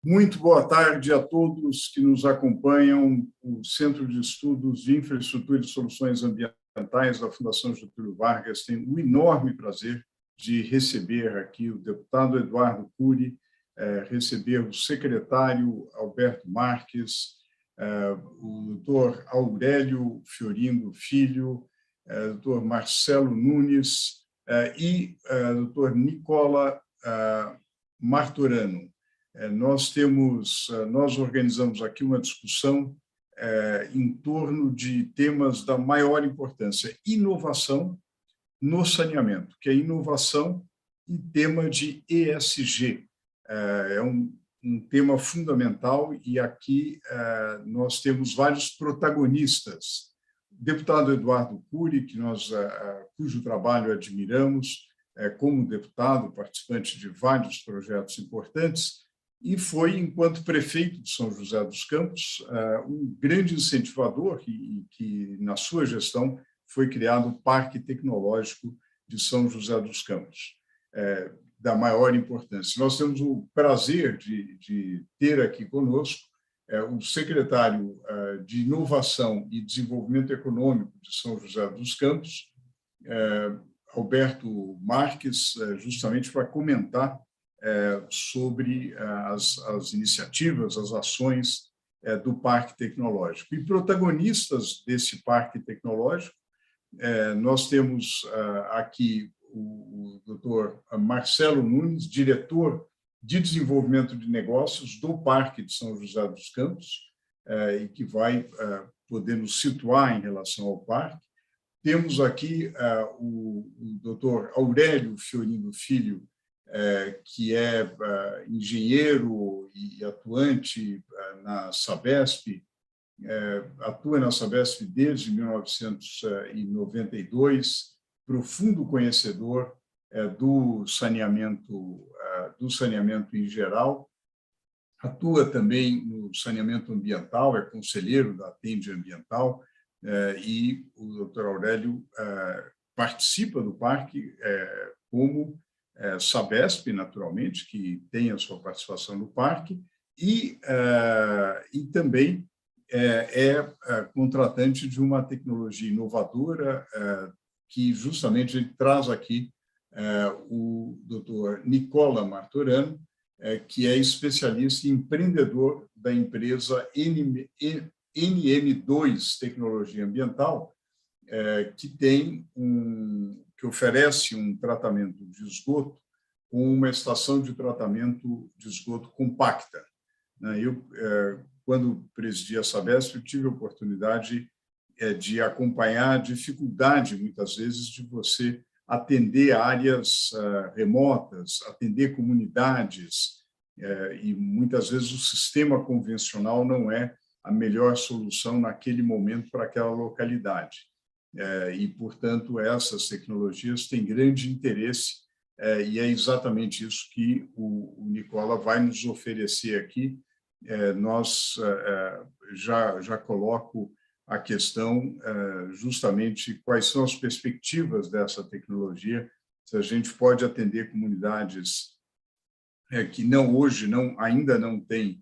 Muito boa tarde a todos que nos acompanham. O Centro de Estudos de Infraestrutura e Soluções Ambientais da Fundação Getúlio Vargas tem o enorme prazer de receber aqui o deputado Eduardo Cury, receber o secretário Alberto Marques, o doutor Aurélio Fiorindo Filho, doutor Marcelo Nunes e doutor Nicola Martorano. Nós organizamos aqui uma discussão em torno de temas da maior importância: inovação no saneamento, que é inovação e tema de ESG. É um tema fundamental e aqui nós temos vários protagonistas. O deputado Eduardo Cury, cujo trabalho admiramos como deputado, participante de vários projetos importantes, e foi, enquanto prefeito de São José dos Campos, um grande incentivador que, na sua gestão, foi criado o Parque Tecnológico de São José dos Campos, da maior importância. Nós temos o prazer de ter aqui conosco o secretário de Inovação e Desenvolvimento Econômico de São José dos Campos, Alberto Marques, justamente para comentar sobre as iniciativas, as ações do Parque Tecnológico. E protagonistas desse Parque Tecnológico, nós temos aqui o doutor Marcelo Nunes, diretor de Desenvolvimento de Negócios do Parque de São José dos Campos, e que vai poder nos situar em relação ao parque. Temos aqui o doutor Aurélio Fiorindo Filho, que é engenheiro e atuante na Sabesp, atua na Sabesp desde 1992, profundo conhecedor do saneamento em geral, atua também no saneamento ambiental, é conselheiro da Atende Ambiental, e o Dr. Aurélio participa do parque como Sabesp, naturalmente, que tem a sua participação no parque, e também é contratante de uma tecnologia inovadora que justamente ele traz aqui o doutor Nicola Martorano, que é especialista e empreendedor da empresa NM2 Tecnologia Ambiental, que oferece um tratamento de esgoto com uma estação de tratamento de esgoto compacta. Eu, quando presidi a Sabesp, eu tive a oportunidade de acompanhar a dificuldade, muitas vezes, de você atender áreas remotas, atender comunidades, e muitas vezes o sistema convencional não é a melhor solução naquele momento para aquela localidade. E, portanto, essas tecnologias têm grande interesse, e é exatamente isso que o Nicola vai nos oferecer aqui. Já coloco a questão justamente quais são as perspectivas dessa tecnologia, se a gente pode atender comunidades que ainda não têm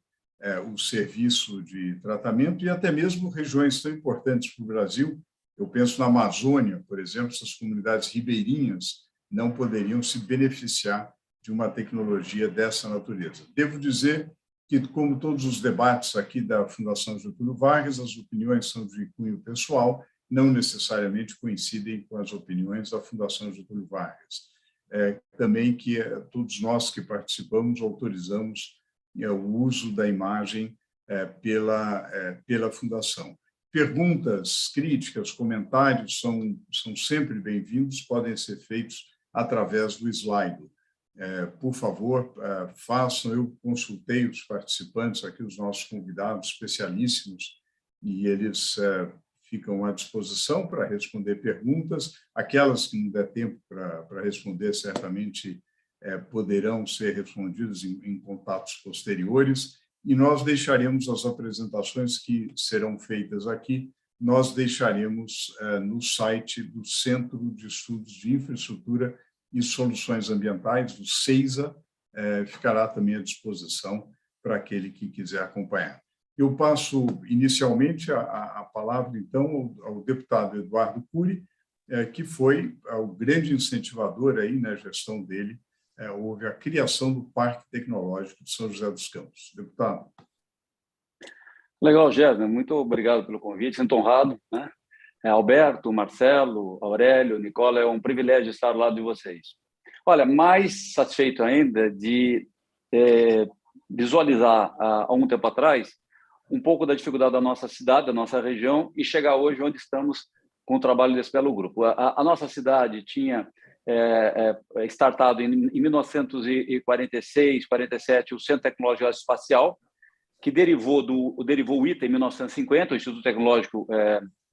o serviço de tratamento, e até mesmo regiões tão importantes para o Brasil. Eu penso na Amazônia, por exemplo, essas comunidades ribeirinhas não poderiam se beneficiar de uma tecnologia dessa natureza. Devo dizer que, como todos os debates aqui da Fundação Getúlio Vargas, as opiniões são de cunho pessoal, não necessariamente coincidem com as opiniões da Fundação Getúlio Vargas. Também que todos nós que participamos autorizamos o uso da imagem pela Fundação. Perguntas, críticas, comentários são sempre bem-vindos, podem ser feitos através do Slido. Por favor, façam. Eu consultei os participantes aqui, os nossos convidados especialíssimos, e eles ficam à disposição para responder perguntas. Aquelas que não der tempo para responder, certamente poderão ser respondidas em contatos posteriores, e nós deixaremos as apresentações que serão feitas aqui, nós deixaremos no site do Centro de Estudos de Infraestrutura e Soluções Ambientais, do CEISA, ficará também à disposição para aquele que quiser acompanhar. Eu passo inicialmente a palavra, então, ao deputado Eduardo Cury, que foi o grande incentivador aí na gestão dele. Houve a criação do Parque Tecnológico de São José dos Campos. Deputado. Legal, Gésner, muito obrigado pelo convite, sinto honrado, né? Alberto, Marcelo, Aurélio, Nicola, é um privilégio estar ao lado de vocês. Olha, mais satisfeito ainda de visualizar, há um tempo atrás, um pouco da dificuldade da nossa cidade, da nossa região, e chegar hoje onde estamos com o trabalho desse belo grupo. A nossa cidade tinha startado em 1946, 47, o Centro Tecnológico Espacial, que derivou o ITA em 1950, o Instituto Tecnológico,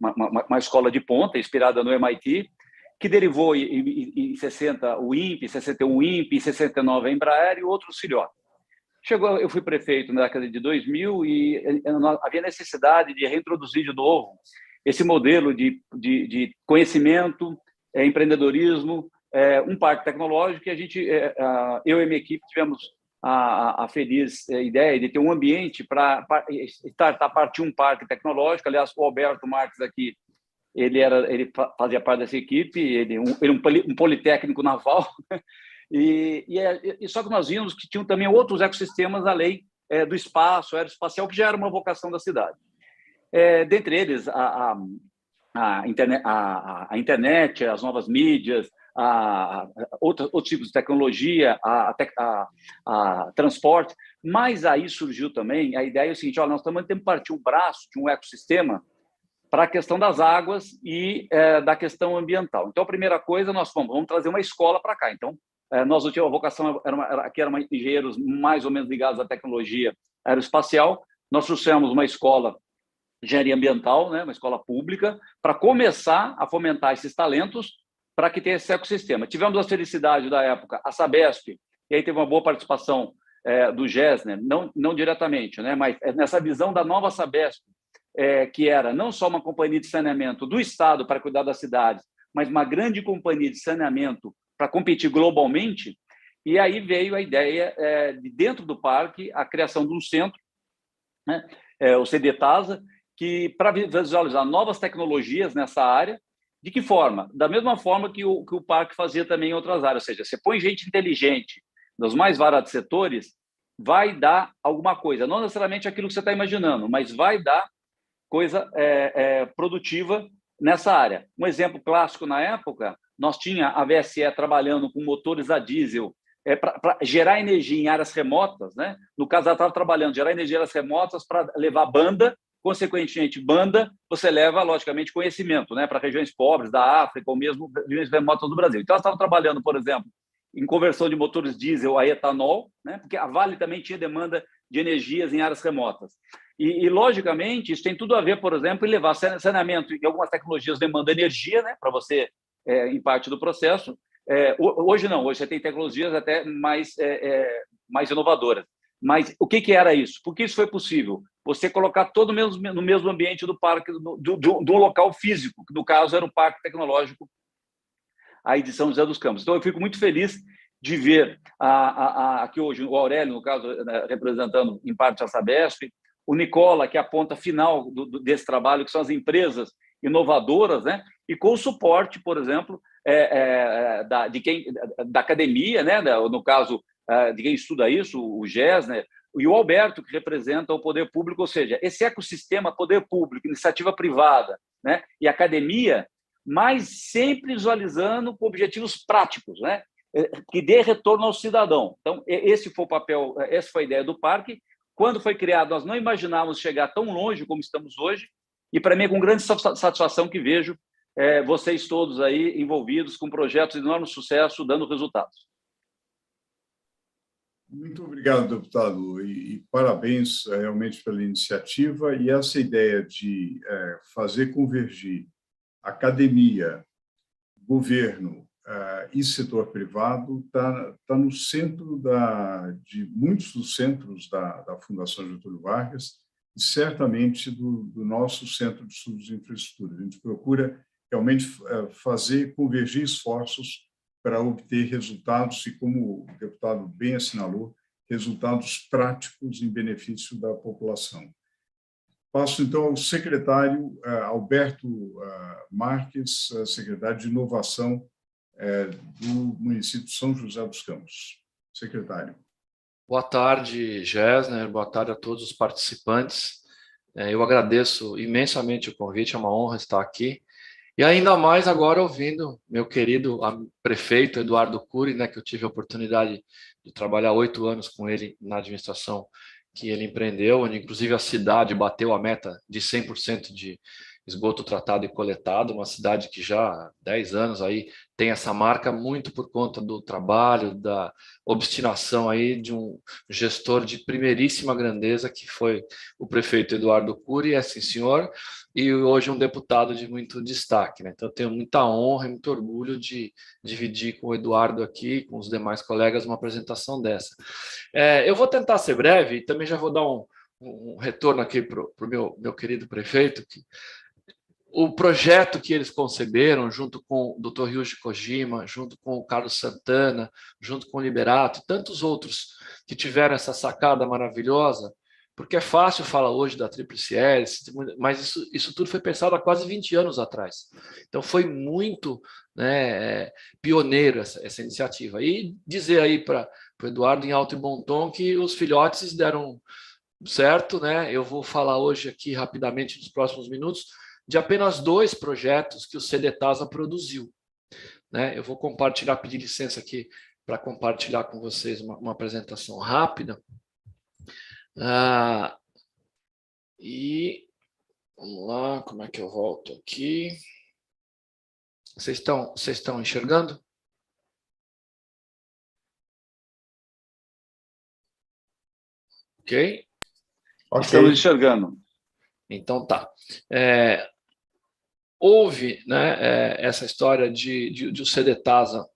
uma escola de ponta, inspirada no MIT, que derivou em 60 o INPE, 61 o INPE, em 69 a Embraer e outros filhotes. Eu fui prefeito na década de 2000 e havia necessidade de reintroduzir de novo esse modelo de conhecimento, empreendedorismo, um parque tecnológico que eu e minha equipe tivemos a feliz ideia de ter um ambiente para partir um parque tecnológico. Aliás, o Alberto Marques aqui, ele fazia parte dessa equipe, ele um politécnico naval, só que nós vimos que tinham também outros ecossistemas além do espaço aeroespacial, que já era uma vocação da cidade. Dentre eles, a internet, as novas mídias, outros tipos de tecnologia, a transporte, mas aí surgiu também a ideia seguinte: olha, nós temos que partir um braço de um ecossistema para a questão das águas e da questão ambiental. Então, a primeira coisa, nós vamos trazer uma escola para cá. Então, nós tínhamos a vocação, aqui eram engenheiros mais ou menos ligados à tecnologia aeroespacial. Nós trouxemos uma escola de engenharia ambiental, né, uma escola pública, para começar a fomentar esses talentos para que tenha esse ecossistema. Tivemos a felicidade da época, a Sabesp, e aí teve uma boa participação do Gessner, não diretamente, né, mas nessa visão da nova Sabesp, que era não só uma companhia de saneamento do Estado para cuidar das cidades, mas uma grande companhia de saneamento para competir globalmente. E aí veio a ideia de, dentro do parque, a criação de um centro, né, o CDTASA, que para visualizar novas tecnologias nessa área. De que forma? Da mesma forma que o parque fazia também em outras áreas, ou seja, você põe gente inteligente nos mais variados setores, vai dar alguma coisa, não necessariamente aquilo que você está imaginando, mas vai dar coisa produtiva nessa área. Um exemplo clássico na época, nós tínhamos a VSE trabalhando com motores a diesel para gerar energia em áreas remotas, né? No caso, ela estava trabalhando gerar energia em áreas remotas para levar banda. Consequentemente, banda, você leva, logicamente, conhecimento, né, para regiões pobres da África ou mesmo regiões remotas do Brasil. Então, elas estavam trabalhando, por exemplo, em conversão de motores diesel a etanol, né, porque a Vale também tinha demanda de energias em áreas remotas. E logicamente, isso tem tudo a ver, por exemplo, em levar saneamento e algumas tecnologias demandam energia, né, para você, em parte do processo. Hoje não, hoje você tem tecnologias até mais inovadoras. Mas o que era isso? Por que isso foi possível? Você colocar todo no mesmo ambiente do parque, do local físico, que no caso era o Parque Tecnológico, a edição José dos Campos. Então, eu fico muito feliz de ver aqui hoje o Aurélio, no caso, representando em parte a Sabesp, o Nicola, que é a ponta final desse trabalho, que são as empresas inovadoras, né? E com o suporte, por exemplo, da academia, né? No caso, de quem estuda isso, o Gessner, e o Alberto, que representa o poder público, ou seja, esse ecossistema poder público, iniciativa privada, né, e academia, mas sempre visualizando com objetivos práticos, né, que dê retorno ao cidadão. Então, esse foi o papel, essa foi a ideia do parque. Quando foi criado, nós não imaginávamos chegar tão longe como estamos hoje, e para mim é com grande satisfação que vejo vocês todos aí envolvidos com projetos de enorme sucesso, dando resultados. Muito obrigado, deputado, e parabéns realmente pela iniciativa. E essa ideia de fazer convergir academia, governo e setor privado está no centro de muitos dos centros da Fundação Getúlio Vargas e certamente do nosso Centro de Estudos de Infraestrutura. A gente procura realmente fazer convergir esforços para obter resultados e, como o deputado bem assinalou, resultados práticos em benefício da população. Passo, então, ao secretário Alberto Marques, secretário de Inovação do município de São José dos Campos. Secretário. Boa tarde, Gessner. Boa tarde a todos os participantes. Eu agradeço imensamente o convite, é uma honra estar aqui. E ainda mais agora ouvindo meu querido prefeito Eduardo Cury, né, que eu tive a oportunidade de trabalhar 8 anos com ele na administração que ele empreendeu, onde inclusive a cidade bateu a meta de 100% de esgoto tratado e coletado, uma cidade que já há 10 anos aí tem essa marca muito por conta do trabalho, da obstinação aí de um gestor de primeiríssima grandeza, que foi o prefeito Eduardo Cury, sim senhor, e hoje um deputado de muito destaque, né? Então eu tenho muita honra e muito orgulho de dividir com o Eduardo aqui, com os demais colegas, uma apresentação dessa. Eu vou tentar ser breve e também já vou dar um retorno aqui para o meu querido prefeito, que o projeto que eles conceberam, junto com o Dr. Ryuji Kojima, junto com o Carlos Santana, junto com o Liberato, e tantos outros que tiveram essa sacada maravilhosa, porque é fácil falar hoje da Tríplice Hélice, mas isso tudo foi pensado há quase 20 anos atrás. Então foi muito, né, pioneiro essa iniciativa. E dizer aí para o Eduardo em alto e bom tom que os filhotes deram certo, né? Eu vou falar hoje aqui rapidamente, nos próximos minutos, de apenas 2 projetos que o CDTASA produziu, né? Eu vou compartilhar, pedir licença aqui para compartilhar com vocês uma apresentação rápida. E vamos lá, como é que eu volto aqui? Vocês estão enxergando? Ok? Estamos enxergando. Então tá. Houve, né, essa história de o CDTASA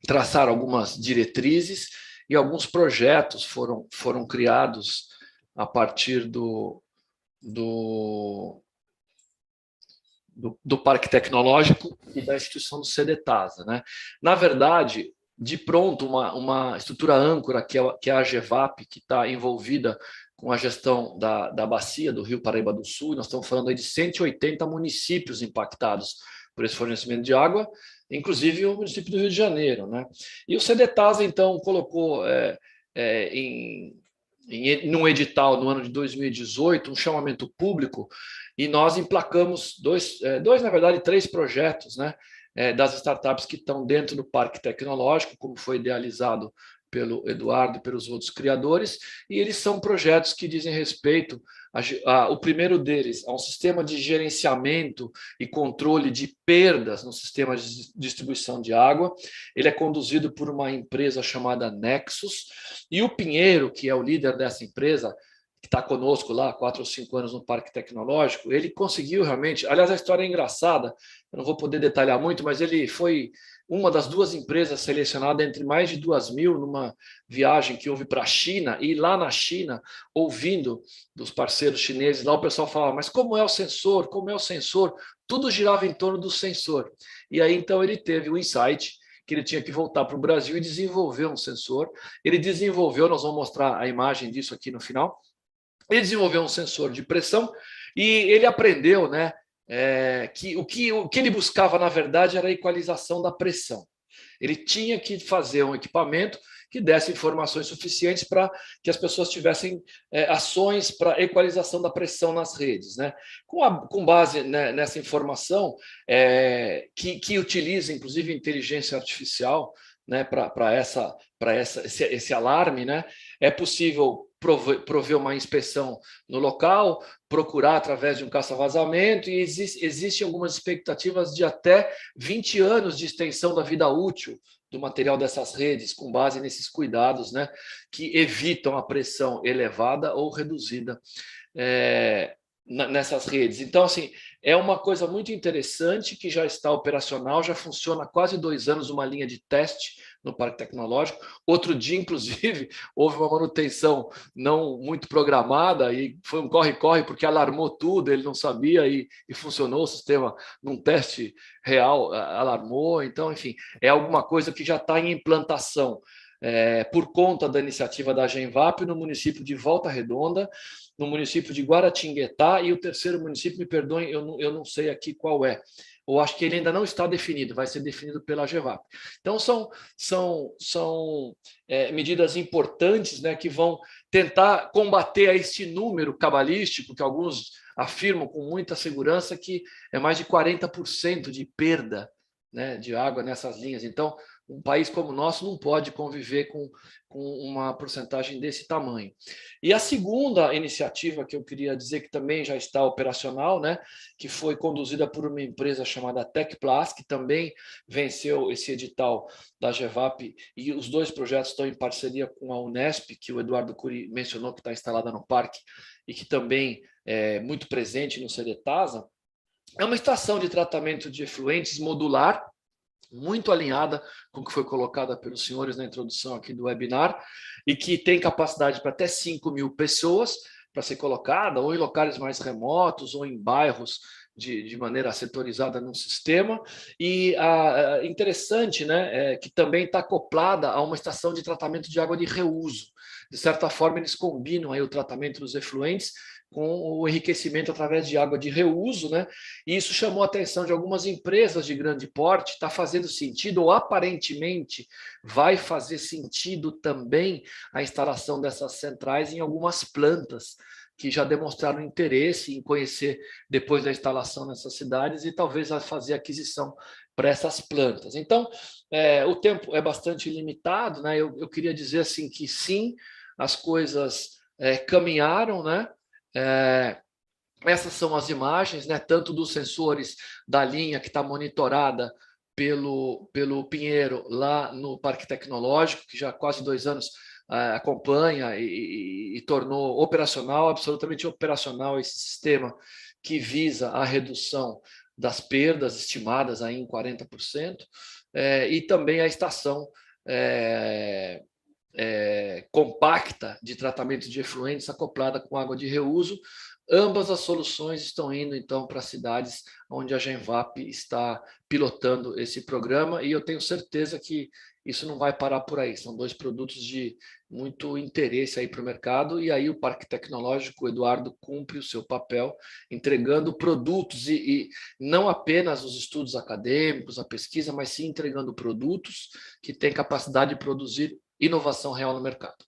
traçar algumas diretrizes e alguns projetos foram criados a partir do Parque Tecnológico e da instituição do CDTASA, né? Na verdade, de pronto, uma estrutura âncora, que é a AGEVAP, que está envolvida com a gestão da bacia do Rio Paraíba do Sul. Nós estamos falando aí de 180 municípios impactados por esse fornecimento de água, inclusive o município do Rio de Janeiro, né? E o CDTASA, então, colocou num edital no ano de 2018 um chamamento público, e nós emplacamos na verdade, 3 projetos, né, das startups que estão dentro do Parque Tecnológico, como foi idealizado pelo Eduardo e pelos outros criadores, e eles são projetos que dizem respeito o primeiro deles a um sistema de gerenciamento e controle de perdas no sistema de distribuição de água. Ele é conduzido por uma empresa chamada Nexus, e o Pinheiro, que é o líder dessa empresa, que está conosco lá há 4 ou 5 anos no Parque Tecnológico, ele conseguiu realmente... Aliás, a história é engraçada, eu não vou poder detalhar muito, mas ele foi uma das 2 empresas selecionadas entre mais de 2.000 numa viagem que houve para a China, e lá na China, ouvindo dos parceiros chineses, lá o pessoal falava, mas como é o sensor? Como é o sensor? Tudo girava em torno do sensor. E aí, então, ele teve o insight que ele tinha que voltar para o Brasil e desenvolver um sensor. Ele desenvolveu, nós vamos mostrar a imagem disso aqui no final, ele desenvolveu um sensor de pressão e ele aprendeu, né, que o que ele buscava, na verdade, era a equalização da pressão. Ele tinha que fazer um equipamento que desse informações suficientes para que as pessoas tivessem ações para equalização da pressão nas redes, né? Com base, né, nessa informação, que utiliza, inclusive, inteligência artificial, né, para esse alarme, né, é possível prover uma inspeção no local, procurar através de um caça-vazamento, e existem algumas expectativas de até 20 anos de extensão da vida útil do material dessas redes, com base nesses cuidados, né, que evitam a pressão elevada ou reduzida nessas redes. Então, assim, é uma coisa muito interessante que já está operacional, já funciona há quase 2 anos, uma linha de teste no Parque Tecnológico. Outro dia, inclusive, houve uma manutenção não muito programada e foi um corre-corre porque alarmou tudo, ele não sabia e funcionou o sistema num teste real, alarmou. Então, enfim, é alguma coisa que já está em implantação. por conta da iniciativa da Genvap, no município de Volta Redonda, no município de Guaratinguetá, e o terceiro município, me perdoem, eu não sei aqui qual é. Eu acho que ele ainda não está definido, vai ser definido pela Genvap. Então, são medidas importantes, né, que vão tentar combater este número cabalístico, que alguns afirmam com muita segurança que é mais de 40% de perda, né, de água nessas linhas. Então, um país como o nosso não pode conviver com uma porcentagem desse tamanho. E a segunda iniciativa que eu queria dizer, que também já está operacional, né, que foi conduzida por uma empresa chamada Tecplas, que também venceu esse edital da Genvap, e os dois projetos estão em parceria com a Unesp, que o Eduardo Cury mencionou, que está instalada no parque, e que também é muito presente no CDTASA. É uma estação de tratamento de efluentes modular, muito alinhada com o que foi colocada pelos senhores na introdução aqui do webinar, e que tem capacidade para até 5.000 pessoas para ser colocada, ou em locais mais remotos, ou em bairros de maneira setorizada num sistema. E interessante, né, que também está acoplada a uma estação de tratamento de água de reuso. De certa forma, eles combinam aí o tratamento dos efluentes com o enriquecimento através de água de reuso, né? E isso chamou a atenção de algumas empresas de grande porte. Está fazendo sentido, ou aparentemente vai fazer sentido também, a instalação dessas centrais em algumas plantas que já demonstraram interesse em conhecer depois da instalação nessas cidades, e talvez fazer aquisição para essas plantas. Então, o tempo é bastante limitado, né? Eu queria dizer assim que sim, as coisas caminharam, né? Essas são as imagens, né, tanto dos sensores da linha que está monitorada pelo Pinheiro lá no Parque Tecnológico, que já há quase 2 anos acompanha e tornou operacional, absolutamente operacional, esse sistema que visa a redução das perdas estimadas aí em 40%, e também a estação compacta de tratamento de efluentes acoplada com água de reuso. Ambas as soluções estão indo, então, para cidades onde a Genvap está pilotando esse programa, e eu tenho certeza que isso não vai parar por aí. São 2 produtos de muito interesse aí para o mercado, e aí o Parque Tecnológico, o Eduardo, cumpre o seu papel, entregando produtos, e não apenas os estudos acadêmicos, a pesquisa, mas sim entregando produtos que têm capacidade de produzir inovação real no mercado.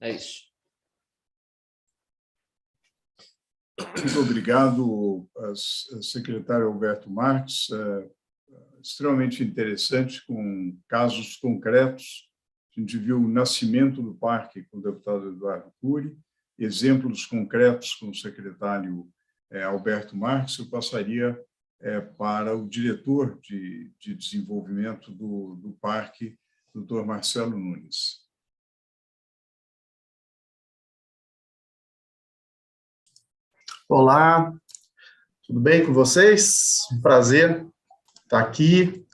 É isso. Muito obrigado, secretário Alberto Marques. Extremamente interessante, com casos concretos. A gente viu o nascimento do parque com o deputado Eduardo Cury, exemplos concretos com o secretário Alberto Marques. Eu passaria para o diretor de desenvolvimento do parque, Dr. Marcelo Nunes. Olá, tudo bem com vocês? Um prazer estar aqui.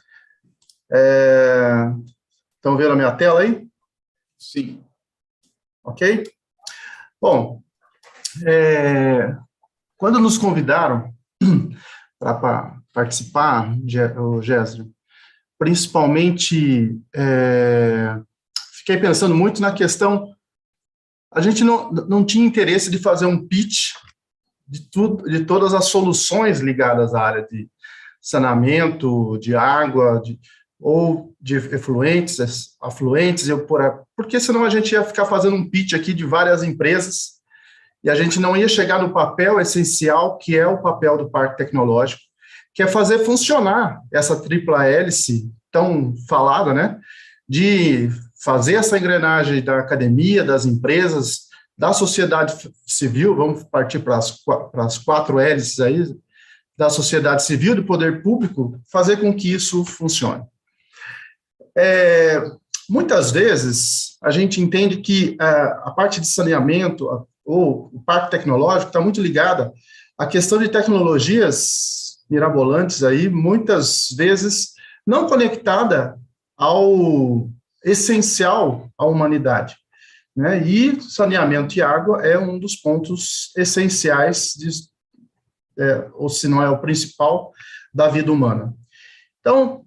Estão vendo a minha tela aí? Sim. Ok? Bom, quando nos convidaram para participar, o Gésio, principalmente, fiquei pensando muito na questão, a gente não tinha interesse de fazer um pitch de todas as soluções ligadas à área de saneamento, de água, ou de efluentes, afluentes, porque senão a gente ia ficar fazendo um pitch aqui de várias empresas, e a gente não ia chegar no papel essencial, que é o papel do Parque Tecnológico, que é fazer funcionar essa tripla hélice tão falada, né, de fazer essa engrenagem da academia, das empresas, da sociedade civil. Vamos partir para as 4 hélices aí, da sociedade civil, do poder público, fazer com que isso funcione. Muitas vezes, a gente entende que a parte de saneamento, ou o parque tecnológico, está muito ligada à questão de tecnologias mirabolantes, aí, muitas vezes não conectada ao essencial à humanidade, né? E saneamento e água é um dos pontos essenciais, ou se não é o principal, da vida humana. Então,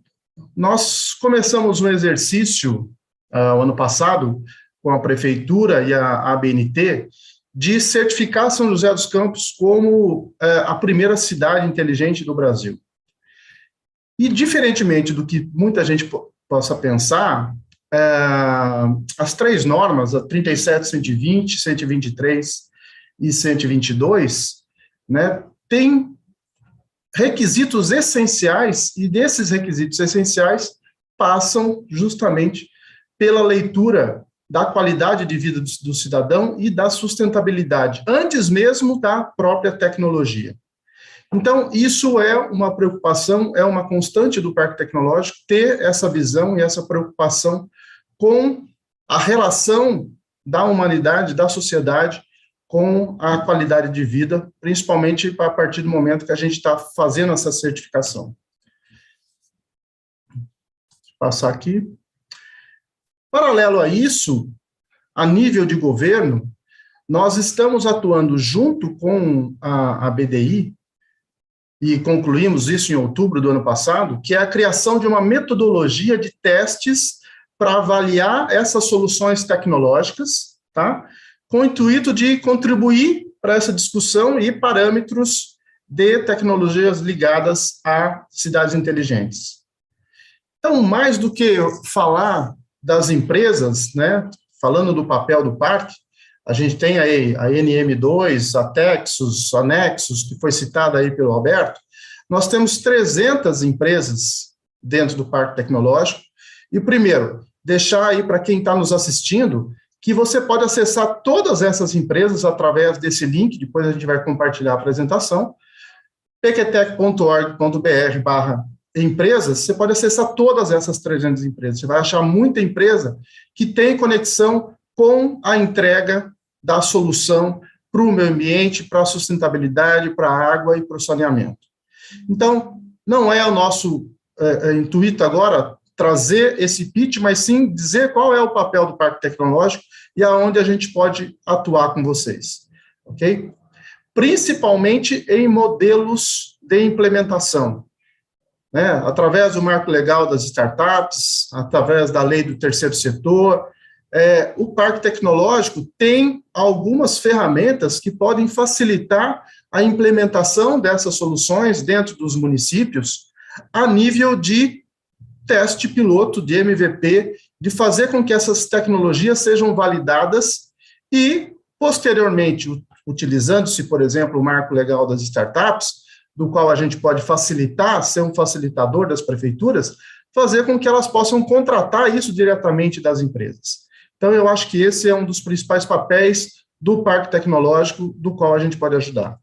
nós começamos um exercício o ano passado, com a Prefeitura e a ABNT, de certificar São José dos Campos como a primeira cidade inteligente do Brasil. E, diferentemente do que muita gente possa pensar, as 3 normas, a 37, 120, 123 e 122, né, têm requisitos essenciais, e desses requisitos essenciais passam justamente pela leitura da qualidade de vida do cidadão e da sustentabilidade, antes mesmo da própria tecnologia. Então, isso é uma preocupação, é uma constante do Parque Tecnológico, ter essa visão e essa preocupação com a relação da humanidade, da sociedade, com a qualidade de vida, principalmente a partir do momento que a gente está fazendo essa certificação. Vou passar aqui. Paralelo a isso, a nível de governo, nós estamos atuando junto com a BDI, e concluímos isso em outubro do ano passado, que é a criação de uma metodologia de testes para avaliar essas soluções tecnológicas, tá? Com o intuito de contribuir para essa discussão e parâmetros de tecnologias ligadas a cidades inteligentes. Então, mais do que falar das empresas, né, falando do papel do parque, a gente tem aí a NM2, a Texus, a Nexus, que foi citada aí pelo Alberto. Nós temos 300 empresas dentro do Parque Tecnológico. E, primeiro, deixar aí para quem está nos assistindo que você pode acessar todas essas empresas através desse link, depois a gente vai compartilhar a apresentação, pqtec.org.br/empresas, você pode acessar todas essas 300 empresas. Você vai achar muita empresa que tem conexão com a entrega da solução para o meio ambiente, para a sustentabilidade, para a água e para o saneamento. Então, não é o nosso intuito agora trazer esse pitch, mas sim dizer qual é o papel do Parque Tecnológico e aonde a gente pode atuar com vocês, ok? Principalmente em modelos de implementação, né? Através do marco legal das startups, através da lei do terceiro setor. O Parque Tecnológico tem algumas ferramentas que podem facilitar a implementação dessas soluções dentro dos municípios a nível de teste piloto, de MVP, de fazer com que essas tecnologias sejam validadas e, posteriormente, utilizando-se, por exemplo, o marco legal das startups, do qual a gente pode facilitar, ser um facilitador das prefeituras, fazer com que elas possam contratar isso diretamente das empresas. Então, eu acho que esse é um dos principais papéis do Parque Tecnológico, do qual a gente pode ajudar.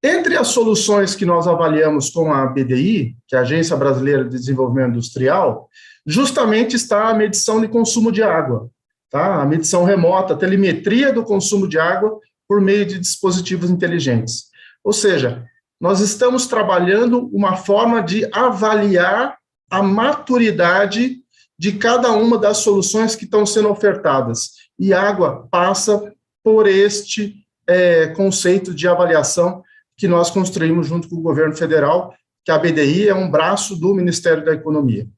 Entre as soluções que nós avaliamos com a BDI, que é a Agência Brasileira de Desenvolvimento Industrial, justamente está a medição de consumo de água, tá? A medição remota, a telemetria do consumo de água por meio de dispositivos inteligentes. Ou seja, nós estamos trabalhando uma forma de avaliar a maturidade de cada uma das soluções que estão sendo ofertadas. E água passa por este conceito de avaliação que nós construímos junto com o governo federal, que a BDI é um braço do Ministério da Economia.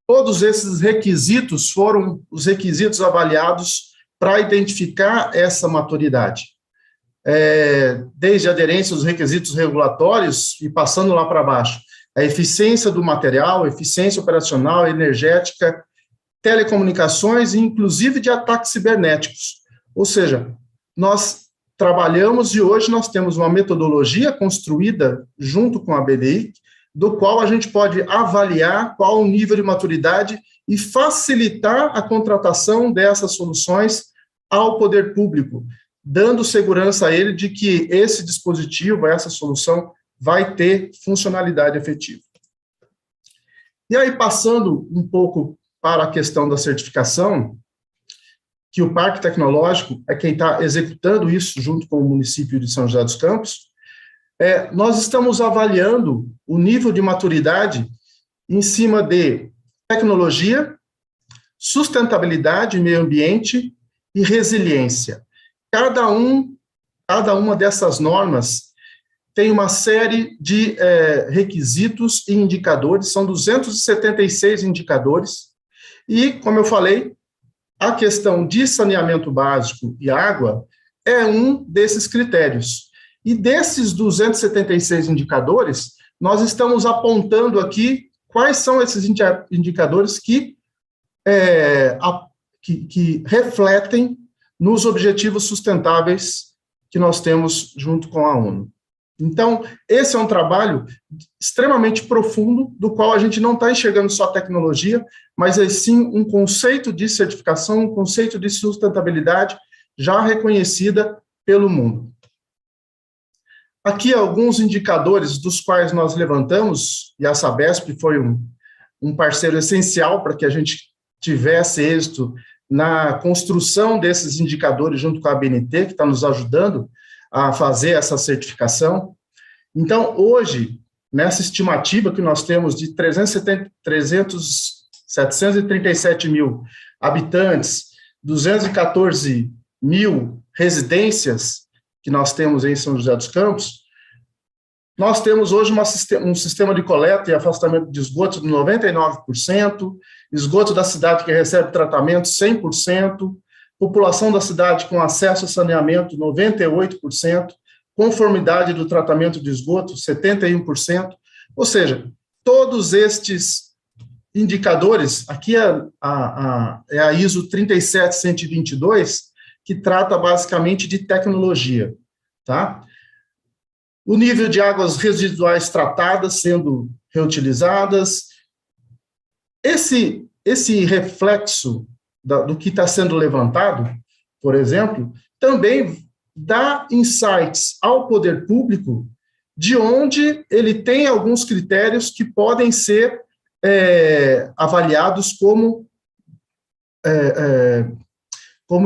Todos esses requisitos foram os requisitos avaliados para identificar essa maturidade. Desde a aderência aos requisitos regulatórios e passando lá para baixo, a eficiência do material, eficiência operacional, energética, telecomunicações e inclusive de ataques cibernéticos. Ou seja, nós trabalhamos e hoje nós temos uma metodologia construída junto com a BDI, do qual a gente pode avaliar qual o nível de maturidade e facilitar a contratação dessas soluções ao poder público, dando segurança a ele de que esse dispositivo, essa solução, vai ter funcionalidade efetiva. E aí, passando um pouco para a questão da certificação, que o Parque Tecnológico é quem está executando isso junto com o município de São José dos Campos, nós estamos avaliando o nível de maturidade em cima de tecnologia, sustentabilidade, meio ambiente e resiliência. Cada uma dessas normas tem uma série de requisitos e indicadores, são 276 indicadores, e, como eu falei, a questão de saneamento básico e água é um desses critérios. E desses 276 indicadores, nós estamos apontando aqui quais são esses indicadores que refletem nos objetivos sustentáveis que nós temos junto com a ONU. Então, esse é um trabalho extremamente profundo, do qual a gente não está enxergando só tecnologia, mas é sim um conceito de certificação, um conceito de sustentabilidade já reconhecida pelo mundo. Aqui alguns indicadores dos quais nós levantamos, e a Sabesp foi um parceiro essencial para que a gente tivesse êxito na construção desses indicadores junto com a ABNT, que está nos ajudando a fazer essa certificação. Então, hoje, nessa estimativa que nós temos de 737 mil habitantes, 214 mil residências que nós temos em São José dos Campos, nós temos hoje um sistema de coleta e afastamento de esgoto de 99%, esgoto da cidade que recebe tratamento 100%, população da cidade com acesso a saneamento 98%, conformidade do tratamento de esgoto 71%, ou seja, todos estes indicadores, aqui é a ISO 37122, que trata basicamente de tecnologia, tá? O nível de águas residuais tratadas sendo reutilizadas. Esse reflexo do que está sendo levantado, por exemplo, também dá insights ao poder público de onde ele tem alguns critérios que podem ser avaliados como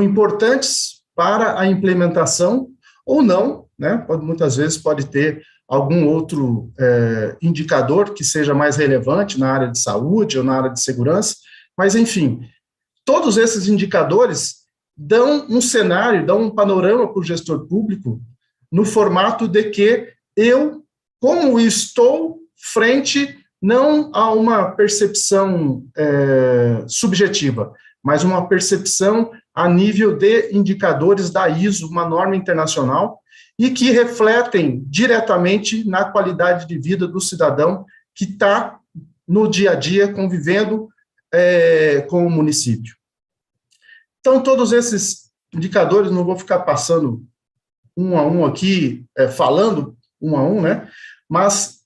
importantes para a implementação ou não, né? Muitas vezes pode ter algum outro indicador que seja mais relevante na área de saúde ou na área de segurança, mas, enfim, todos esses indicadores dão um cenário, dão um panorama para o gestor público no formato de que como estou frente não a uma percepção subjetiva, mas uma percepção a nível de indicadores da ISO, uma norma internacional, e que refletem diretamente na qualidade de vida do cidadão que está no dia a dia convivendo com o município. Então, todos esses indicadores, não vou ficar passando um a um aqui, falando um a um, né? Mas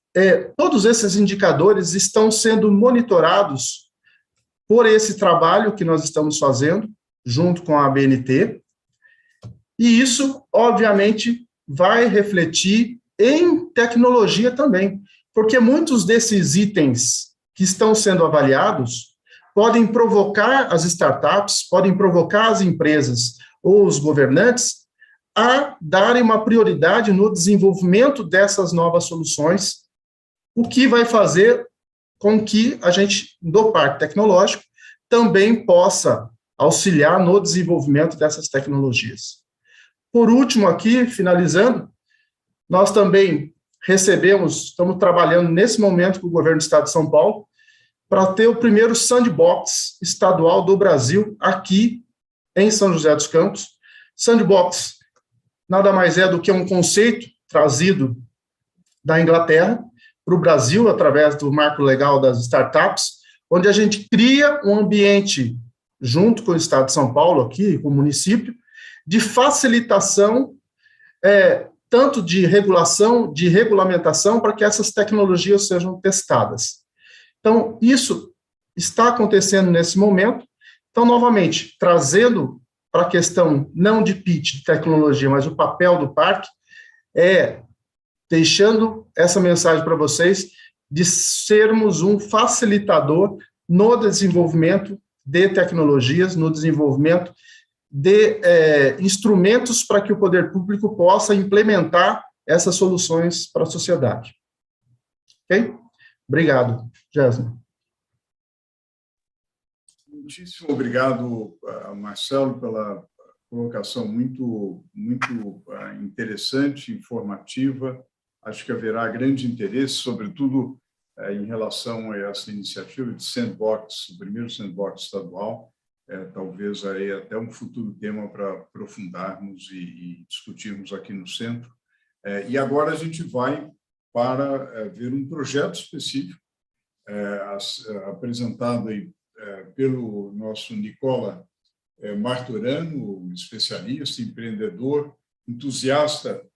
todos esses indicadores estão sendo monitorados por esse trabalho que nós estamos fazendo, junto com a ABNT, e isso, obviamente, vai refletir em tecnologia também, porque muitos desses itens que estão sendo avaliados podem provocar as startups, podem provocar as empresas ou os governantes a darem uma prioridade no desenvolvimento dessas novas soluções, o que vai fazer com que a gente, do parque tecnológico, também possa auxiliar no desenvolvimento dessas tecnologias. Por último, aqui, finalizando, nós também estamos trabalhando nesse momento com o governo do Estado de São Paulo, para ter o primeiro sandbox estadual do Brasil aqui em São José dos Campos. Sandbox nada mais é do que um conceito trazido da Inglaterra para o Brasil, através do marco legal das startups, onde a gente cria um ambiente, junto com o Estado de São Paulo, aqui, com o município, de facilitação, tanto de regulação, de regulamentação, para que essas tecnologias sejam testadas. Então, isso está acontecendo nesse momento. Então, novamente, trazendo para a questão não de pitch, de tecnologia, mas o papel do parque, deixando essa mensagem para vocês de sermos um facilitador no desenvolvimento de tecnologias, no desenvolvimento de instrumentos para que o poder público possa implementar essas soluções para a sociedade. Ok? Obrigado, Jéssica. Muitíssimo obrigado, Marcelo, pela colocação muito interessante, informativa, acho que haverá grande interesse, sobretudo em relação a essa iniciativa de sandbox, o primeiro sandbox estadual, talvez aí até um futuro tema para aprofundarmos e discutirmos aqui no centro. E agora a gente vai para ver um projeto específico apresentado aí, pelo nosso Nicola Martorano, especialista, empreendedor, entusiasta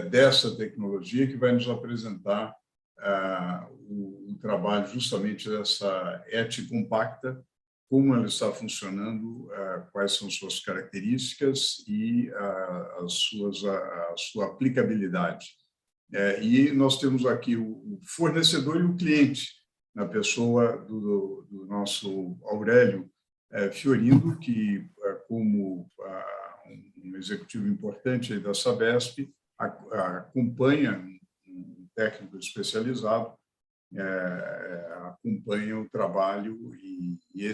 dessa tecnologia, que vai nos apresentar o trabalho justamente dessa ET compacta, como ela está funcionando, quais são suas características e a sua aplicabilidade. E nós temos aqui o fornecedor e o cliente, na pessoa do nosso Aurélio Fiorindo, que, como um executivo importante aí da Sabesp, acompanha, um técnico especializado, acompanha o trabalho e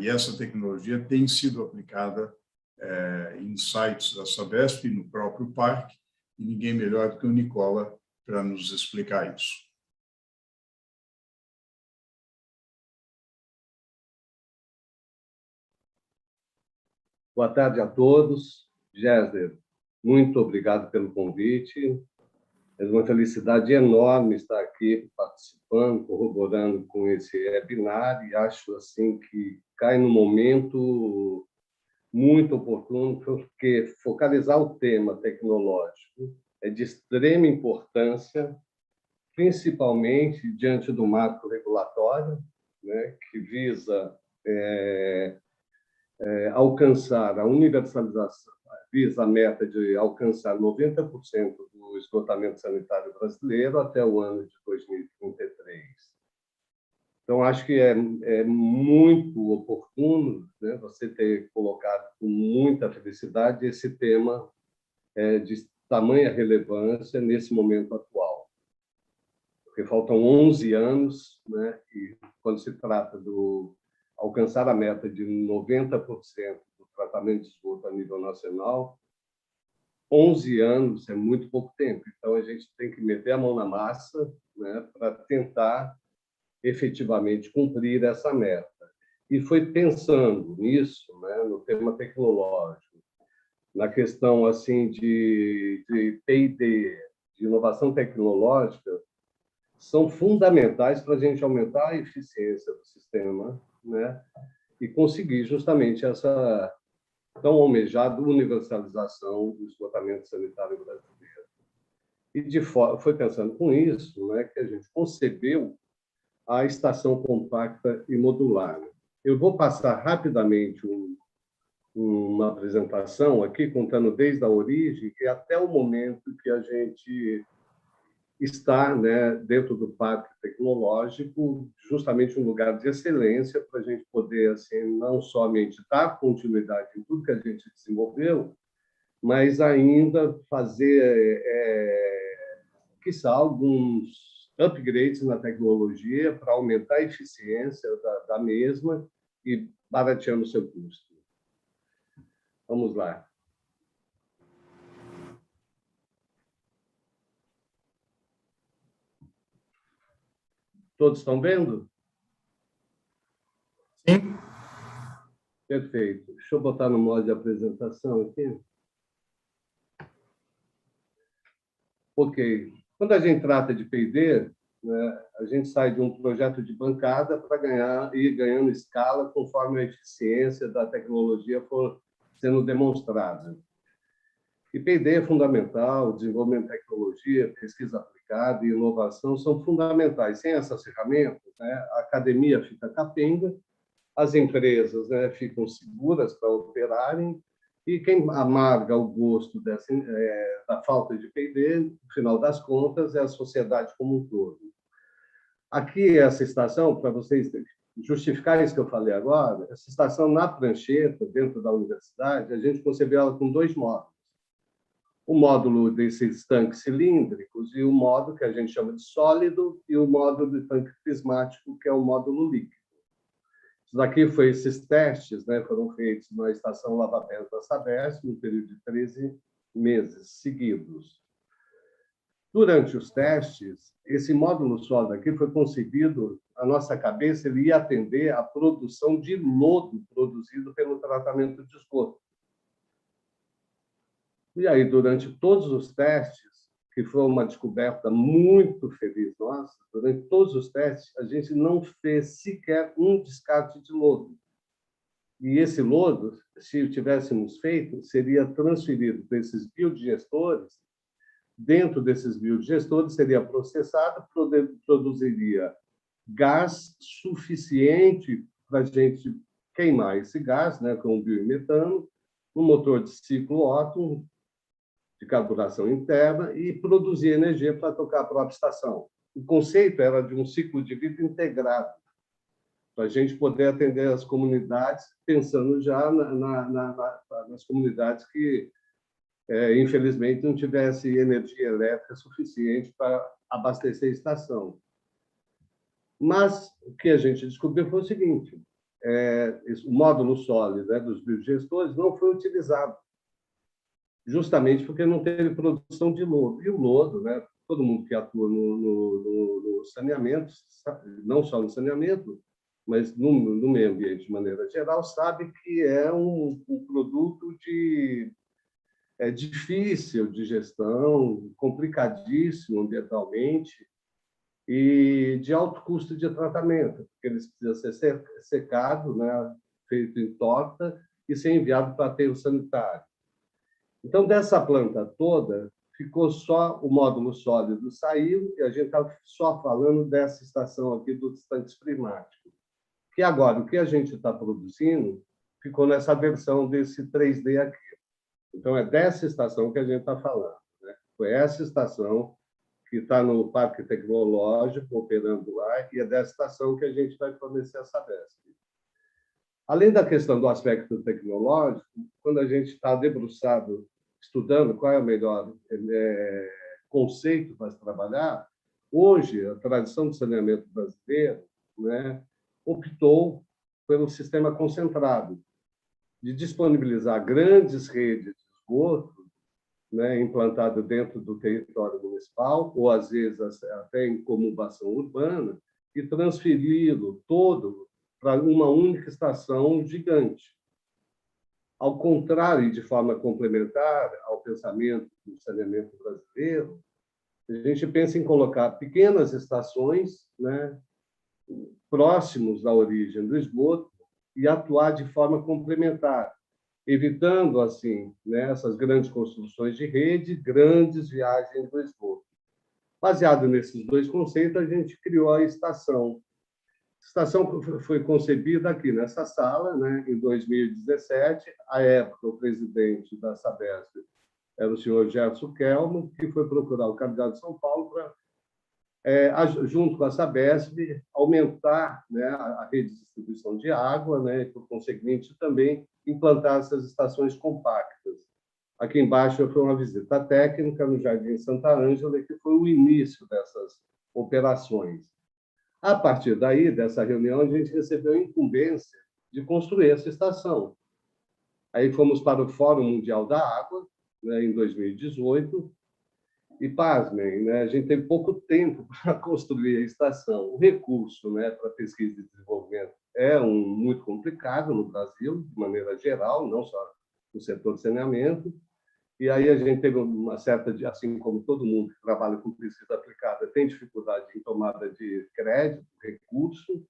essa tecnologia tem sido aplicada em sites da Sabesp, no próprio parque, e ninguém melhor do que o Nicola para nos explicar isso. Boa tarde a todos. Gésler, muito obrigado pelo convite. É uma felicidade enorme estar aqui participando, corroborando com esse webinar, e acho assim que cai num momento muito oportuno, porque focalizar o tema tecnológico é de extrema importância, principalmente diante do marco regulatório, né, que visa alcançar a universalização, visa a meta de alcançar 90% do esgotamento sanitário brasileiro até o ano de 2033. Então, acho que é muito oportuno, né, você ter colocado com muita felicidade esse tema de tamanha relevância nesse momento atual. Porque faltam 11 anos, né, e quando se trata do alcançar a meta de 90% do tratamento de esgoto a nível nacional, 11 anos é muito pouco tempo. Então, a gente tem que meter a mão na massa, né, para tentar efetivamente cumprir essa meta. E foi pensando nisso, né, no tema tecnológico, na questão assim de P&D, de inovação tecnológica, são fundamentais para a gente aumentar a eficiência do sistema, né, e conseguir justamente essa tão almejada universalização do esgotamento sanitário brasileiro. E foi pensando com isso, né, que a gente concebeu a estação compacta e modular. Eu vou passar rapidamente uma apresentação aqui, contando desde a origem e até o momento que a gente está, né, dentro do parque tecnológico, justamente um lugar de excelência para a gente poder, assim, não somente dar continuidade em tudo que a gente desenvolveu, mas ainda fazer, quiçá, alguns upgrades na tecnologia para aumentar a eficiência da mesma e barateando o seu custo. Vamos lá. Todos estão vendo? Sim. Perfeito. Deixa eu botar no modo de apresentação aqui. Ok. Quando a gente trata de P&D, né, a gente sai de um projeto de bancada para ir ganhando escala conforme a eficiência da tecnologia for sendo demonstrada. E P&D é fundamental, desenvolvimento de tecnologia, pesquisa aplicada e inovação são fundamentais. Sem essas ferramentas, né, a academia fica capenga, as empresas, né, ficam seguras para operarem, e quem amarga o gosto da falta de P&D, no final das contas, é a sociedade como um todo. Aqui, essa estação, para vocês justificar isso que eu falei agora, essa estação na prancheta, dentro da universidade, a gente concebeu ela com 2 módulos. O módulo desses tanques cilíndricos e o módulo que a gente chama de sólido e o módulo de tanque prismático, que é o módulo líquido. Isso daqui esses testes, né, foram feitos na estação Lava Pés da Sabesp, no período de meses seguidos. Durante os testes, esse módulo sólido aqui foi concebido, a nossa cabeça, ele ia atender à produção de lodo produzido pelo tratamento de esgoto. E aí, durante todos os testes, que foi uma descoberta muito feliz nossa, durante todos os testes, a gente não fez sequer um descarte de lodo. E esse lodo, se o tivéssemos feito, seria transferido para esses biodigestores. Dentro desses biodigestores, seria processado, produziria gás suficiente para a gente queimar esse gás, né, com o biometano, um motor de ciclo Otto, de carburação interna, e produzir energia para tocar a própria estação. O conceito era de um ciclo de vida integrado, para a gente poder atender as comunidades, pensando já nas comunidades que, infelizmente, não tivesse energia elétrica suficiente para abastecer a estação. Mas o que a gente descobriu foi o seguinte: o módulo sólido, né, dos biodigestores não foi utilizado, justamente porque não teve produção de lodo. E o lodo, né, todo mundo que atua no saneamento, não só no saneamento, mas no meio ambiente de maneira geral, sabe que é um produto difícil de gestão, complicadíssimo ambientalmente e de alto custo de tratamento, porque ele precisa ser secado, né, feito em torta e ser enviado para aterro sanitário. Então, dessa planta toda, ficou só o módulo sólido, saiu, e a gente está só falando dessa estação aqui dos tanques primáticos. Que agora, o que a gente está produzindo ficou nessa versão desse 3D aqui. Então, é dessa estação que a gente está falando, né? Foi essa estação que está no Parque Tecnológico, operando lá, e é dessa estação que a gente vai fornecer a Sabesp. Além da questão do aspecto tecnológico, quando a gente está debruçado, estudando qual é o melhor conceito para se trabalhar, hoje, a tradição do saneamento brasileiro, né, optou pelo sistema concentrado, de disponibilizar grandes redes de esgoto, né, implantado dentro do território municipal, ou, às vezes, até em comurbação urbana, e transferi-lo todo para uma única estação gigante. Ao contrário, e de forma complementar ao pensamento do saneamento brasileiro, a gente pensa em colocar pequenas estações, né, próximos da origem do esgoto e atuar de forma complementar, evitando, assim, né, essas grandes construções de rede, grandes viagens do esgoto. Baseado nesses dois conceitos, a gente criou a estação. A estação foi concebida aqui nessa sala, né, em 2017. À época, o presidente da Sabesp era o senhor Gerson Kelmo, que foi procurar o capital de São Paulo para, junto com a Sabesp, aumentar, né, a rede de distribuição de água, né, e, por conseguinte, também implantar essas estações compactas. Aqui embaixo foi uma visita técnica no Jardim Santa Ângela, que foi o início dessas operações. A partir daí, dessa reunião, a gente recebeu a incumbência de construir essa estação. Aí fomos para o Fórum Mundial da Água, né, em 2018, e, pasmem, né, a gente teve pouco tempo para construir a estação. O recurso, né, para pesquisa e desenvolvimento é muito complicado no Brasil, de maneira geral, não só no setor de saneamento. E aí a gente teve uma certa, assim como todo mundo que trabalha com pesquisa aplicada, tem dificuldade em tomada de crédito, recurso.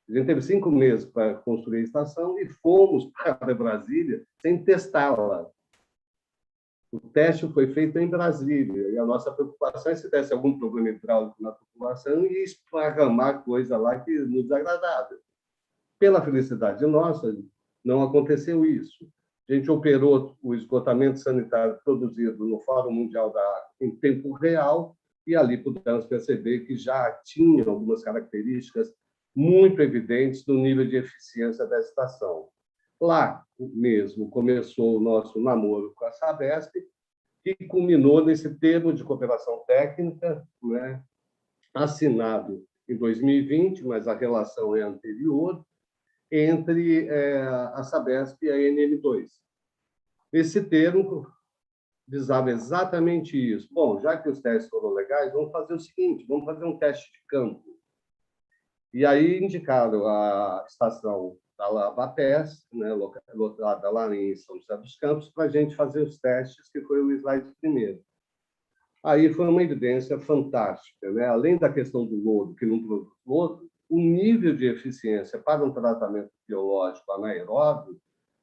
A gente teve 5 meses para construir a estação e fomos para Brasília sem testá-la. O teste foi feito em Brasília e a nossa preocupação é se desse algum problema hidráulico na população e esparramar coisa lá que nos desagradável. Pela felicidade nossa, não aconteceu isso. A gente operou o esgotamento sanitário produzido no Fórum Mundial da Água em tempo real e ali pudemos perceber que já tinha algumas características muito evidentes do nível de eficiência da estação. Lá mesmo começou o nosso namoro com a Sabesp, que culminou nesse termo de cooperação técnica, né, assinado em 2020, mas a relação é anterior, entre a Sabesp e a NM2. Esse termo visava exatamente isso. Bom, já que os testes foram legais, vamos fazer o seguinte, vamos fazer um teste de campo. E aí indicaram a estação da Lavates, né, lotada lá em São José dos Campos, para a gente fazer os testes, que foi o slide primeiro. Aí foi uma evidência fantástica, né? Além da questão do lodo, que não produz lodo, o nível de eficiência para um tratamento biológico anaeróbio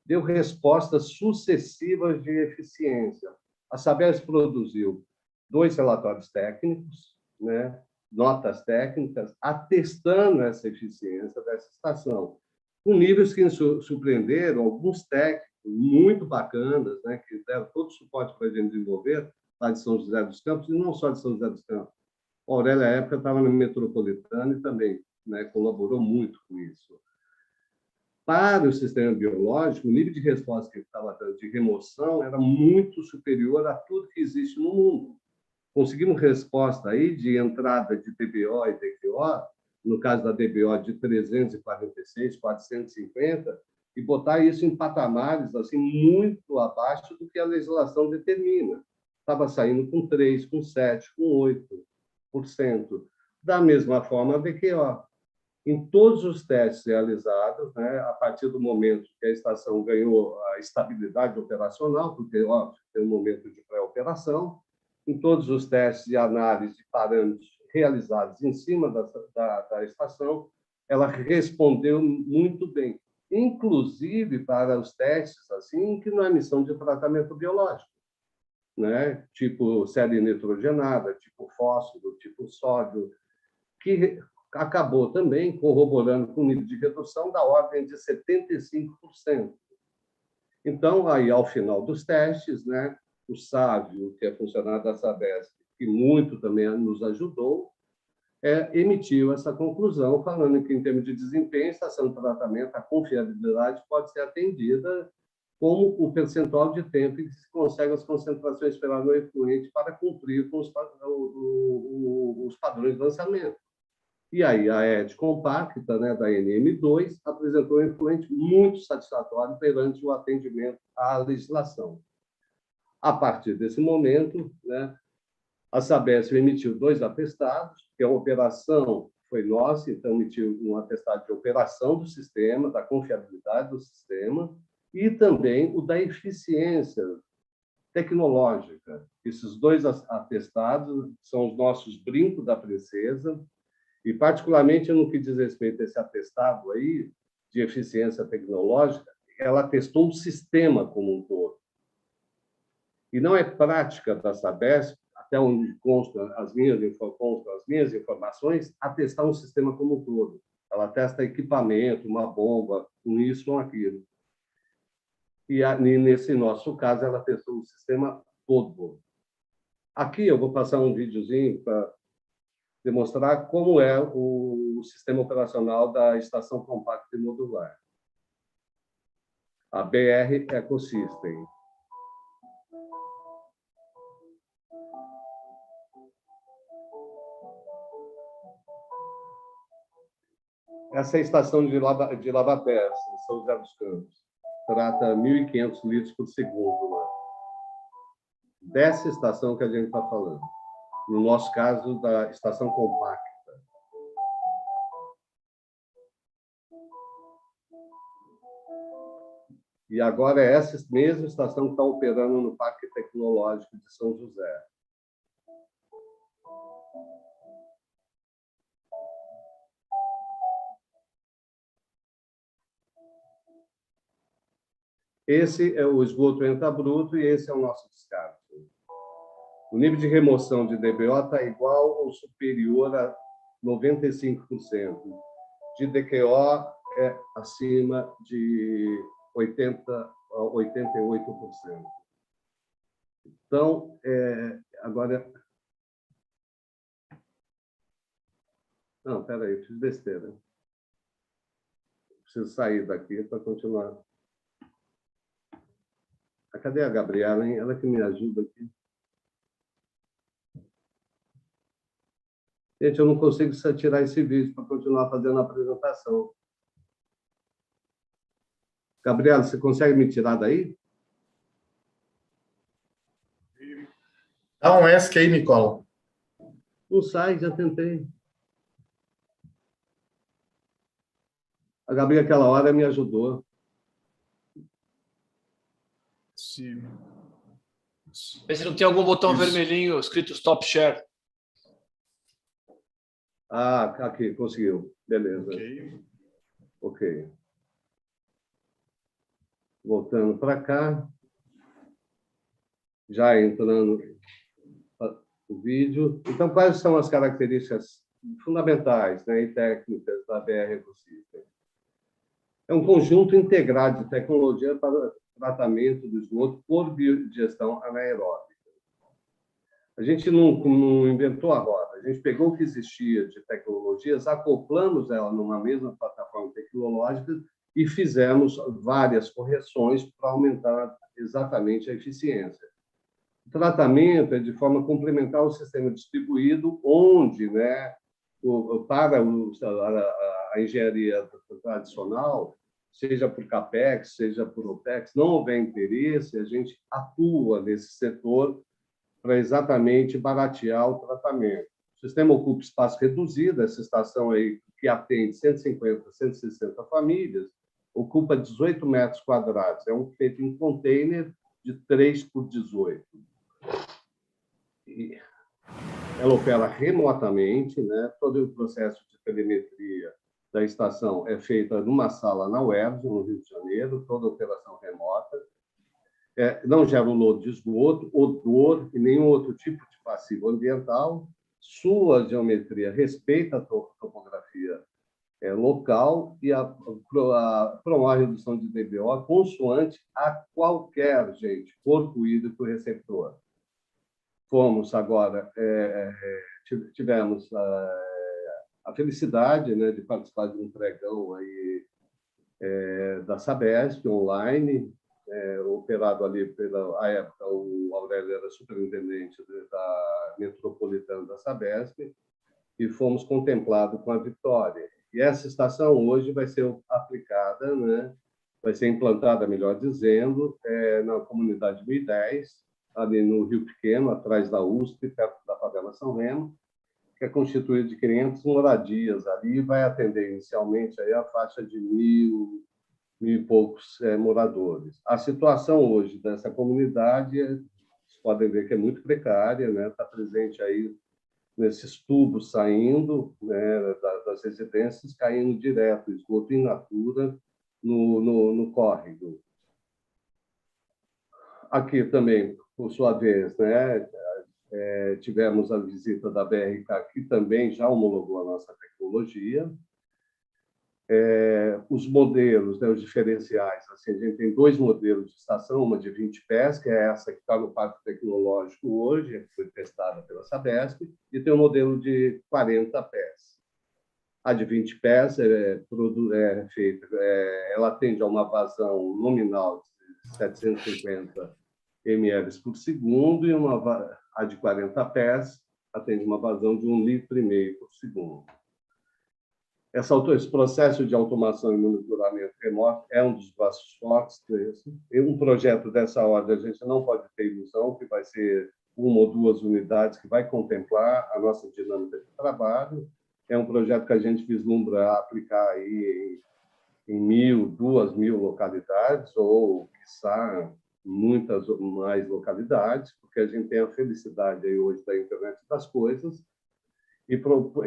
deu respostas sucessivas de eficiência. A Sabesp produziu 2 relatórios técnicos, né? Notas técnicas, atestando essa eficiência dessa estação, com níveis que surpreenderam alguns técnicos muito bacanas, né? Que deram todo o suporte para a gente desenvolver, lá de São José dos Campos, e não só de São José dos Campos. A Aurélia, à época, estava na Metropolitana e também, né, colaborou muito com isso. Para o sistema biológico, o nível de resposta que ele estava dando de remoção era muito superior a tudo que existe no mundo. Conseguimos resposta aí de entrada de DBO e DQO, no caso da DBO de 346, 450, e botar isso em patamares assim muito abaixo do que a legislação determina. Estava saindo com 3, com 7, com 8%. Da mesma forma, a DQO. Em todos os testes realizados, né, a partir do momento que a estação ganhou a estabilidade operacional, porque, óbvio, tem um momento de pré-operação, em todos os testes de análise de parâmetros realizados em cima da estação, ela respondeu muito bem, inclusive para os testes assim que não é missão de tratamento biológico, né? Tipo série nitrogenada, tipo fósforo, tipo sódio, que acabou também corroborando com o nível de redução da ordem de 75%. Então, aí, ao final dos testes, né, o Sávio, que é funcionário da Sabesp, que muito também nos ajudou, emitiu essa conclusão, falando que, em termos de desempenho, estação de tratamento, a confiabilidade pode ser atendida como o percentual de tempo em que se consegue as concentrações esperadas no efluente para cumprir com os padrões de lançamento. E aí a ED compacta, né, da NM2, apresentou um efluente muito satisfatório perante o atendimento à legislação. A partir desse momento, né, a Sabesp emitiu 2 atestados, que a operação foi nossa, então emitiu um atestado de operação do sistema, da confiabilidade do sistema, e também o da eficiência tecnológica. Esses 2 atestados são os nossos brincos da princesa, e, particularmente, no que diz respeito a esse atestado aí, de eficiência tecnológica, ela testou o sistema como um todo. E não é prática da Sabesp, até onde constam as minhas informações, atestar um sistema como um todo. Ela testa equipamento, uma bomba, com isso ou aquilo. E, nesse nosso caso, ela testou o sistema todo. Aqui eu vou passar um videozinho para demonstrar como é o sistema operacional da estação compacta e modular. A BR Ecosystem. Essa é a estação de Lavates, em São José dos Campos. Trata 1.500 litros por segundo lá. Dessa estação que a gente está falando. No nosso caso, da estação compacta. E agora é essa mesma estação que está operando no Parque Tecnológico de São José. Esse é o esgoto entra bruto e esse é o nosso descarte. O nível de remoção de DBO está igual ou superior a 95%. De DQO é acima de 80% a 88%. Então, agora... Não, espera aí, fiz besteira. Preciso sair daqui para continuar. Cadê a Gabriela, hein? Ela que me ajuda aqui. Gente, eu não consigo tirar esse vídeo para continuar fazendo a apresentação. Gabriela, você consegue me tirar daí? Dá um ESC aí, Nicola. Não sai, já tentei. A Gabi, aquela hora, me ajudou. Se... Vê se não tem algum botão Isso. vermelhinho escrito Stop Share. Ah, aqui, conseguiu. Beleza. Ok. Voltando para cá. Já entrando o vídeo. Então, quais são as características fundamentais, né, e técnicas da BR Ecosystem? É um conjunto integrado de tecnologia para tratamento do esgoto por biodigestão anaeróbica. A gente não inventou a roda, a gente pegou o que existia de tecnologias, acoplamos ela numa mesma plataforma tecnológica e fizemos várias correções para aumentar exatamente a eficiência. O tratamento é de forma complementar ao sistema distribuído, onde, né, para a engenharia tradicional, seja por CAPEX, seja por OPEX, não houver interesse, a gente atua nesse setor para exatamente baratear o tratamento. O sistema ocupa espaço reduzido, essa estação aí, que atende 150, 160 famílias, ocupa 18 metros quadrados. É feito em container de 3 por 18. E ela opera remotamente, né? Todo o processo de telemetria da estação é feita numa sala na UERJ, no Rio de Janeiro, toda a operação remota. Não gera o lodo de esgoto, odor e nenhum outro tipo de passivo ambiental. Sua geometria respeita a topografia local e promove a redução de DBO consoante a qualquer corpo hídrico receptor. Tivemos a felicidade, né, de participar de um pregão aí, da Sabesp online, operado ali à época, o Aurélio era superintendente da metropolitana da Sabesp, e fomos contemplados com a vitória. E essa estação hoje vai ser aplicada, né, vai ser implantada, melhor dizendo, na comunidade 1010, ali no Rio Pequeno, atrás da USP, perto da favela São Remo, que é constituído de 500 moradias ali, e vai atender inicialmente aí a faixa de 1.000 e poucos moradores. A situação hoje dessa comunidade, vocês podem ver que é muito precária, né? Está presente aí nesses tubos saindo, né, das residências, caindo direto, esgoto in natura, no córrego. Aqui também, por sua vez, né, tivemos a visita da BRK, que também já homologou a nossa tecnologia. Os modelos, né, os diferenciais, assim, a gente tem 2 modelos de estação, uma de 20 pés, que é essa que está no Parque Tecnológico hoje, que foi testada pela Sabesp, e tem um modelo de 40 pés. A de 20 pés ela atende a uma vazão nominal de 750 ml por segundo, e a de 40 pés atende uma vazão de 1,5 litro por segundo. Esse processo de automação e monitoramento remoto é um dos braços fortes desse. E um projeto dessa ordem, a gente não pode ter ilusão que vai ser 1 ou 2 unidades que vai contemplar a nossa dinâmica de trabalho. É um projeto que a gente vislumbra aplicar aí em 1.000, 2.000 localidades, ou, quiçá, muitas mais localidades, porque a gente tem a felicidade aí hoje da internet das coisas, e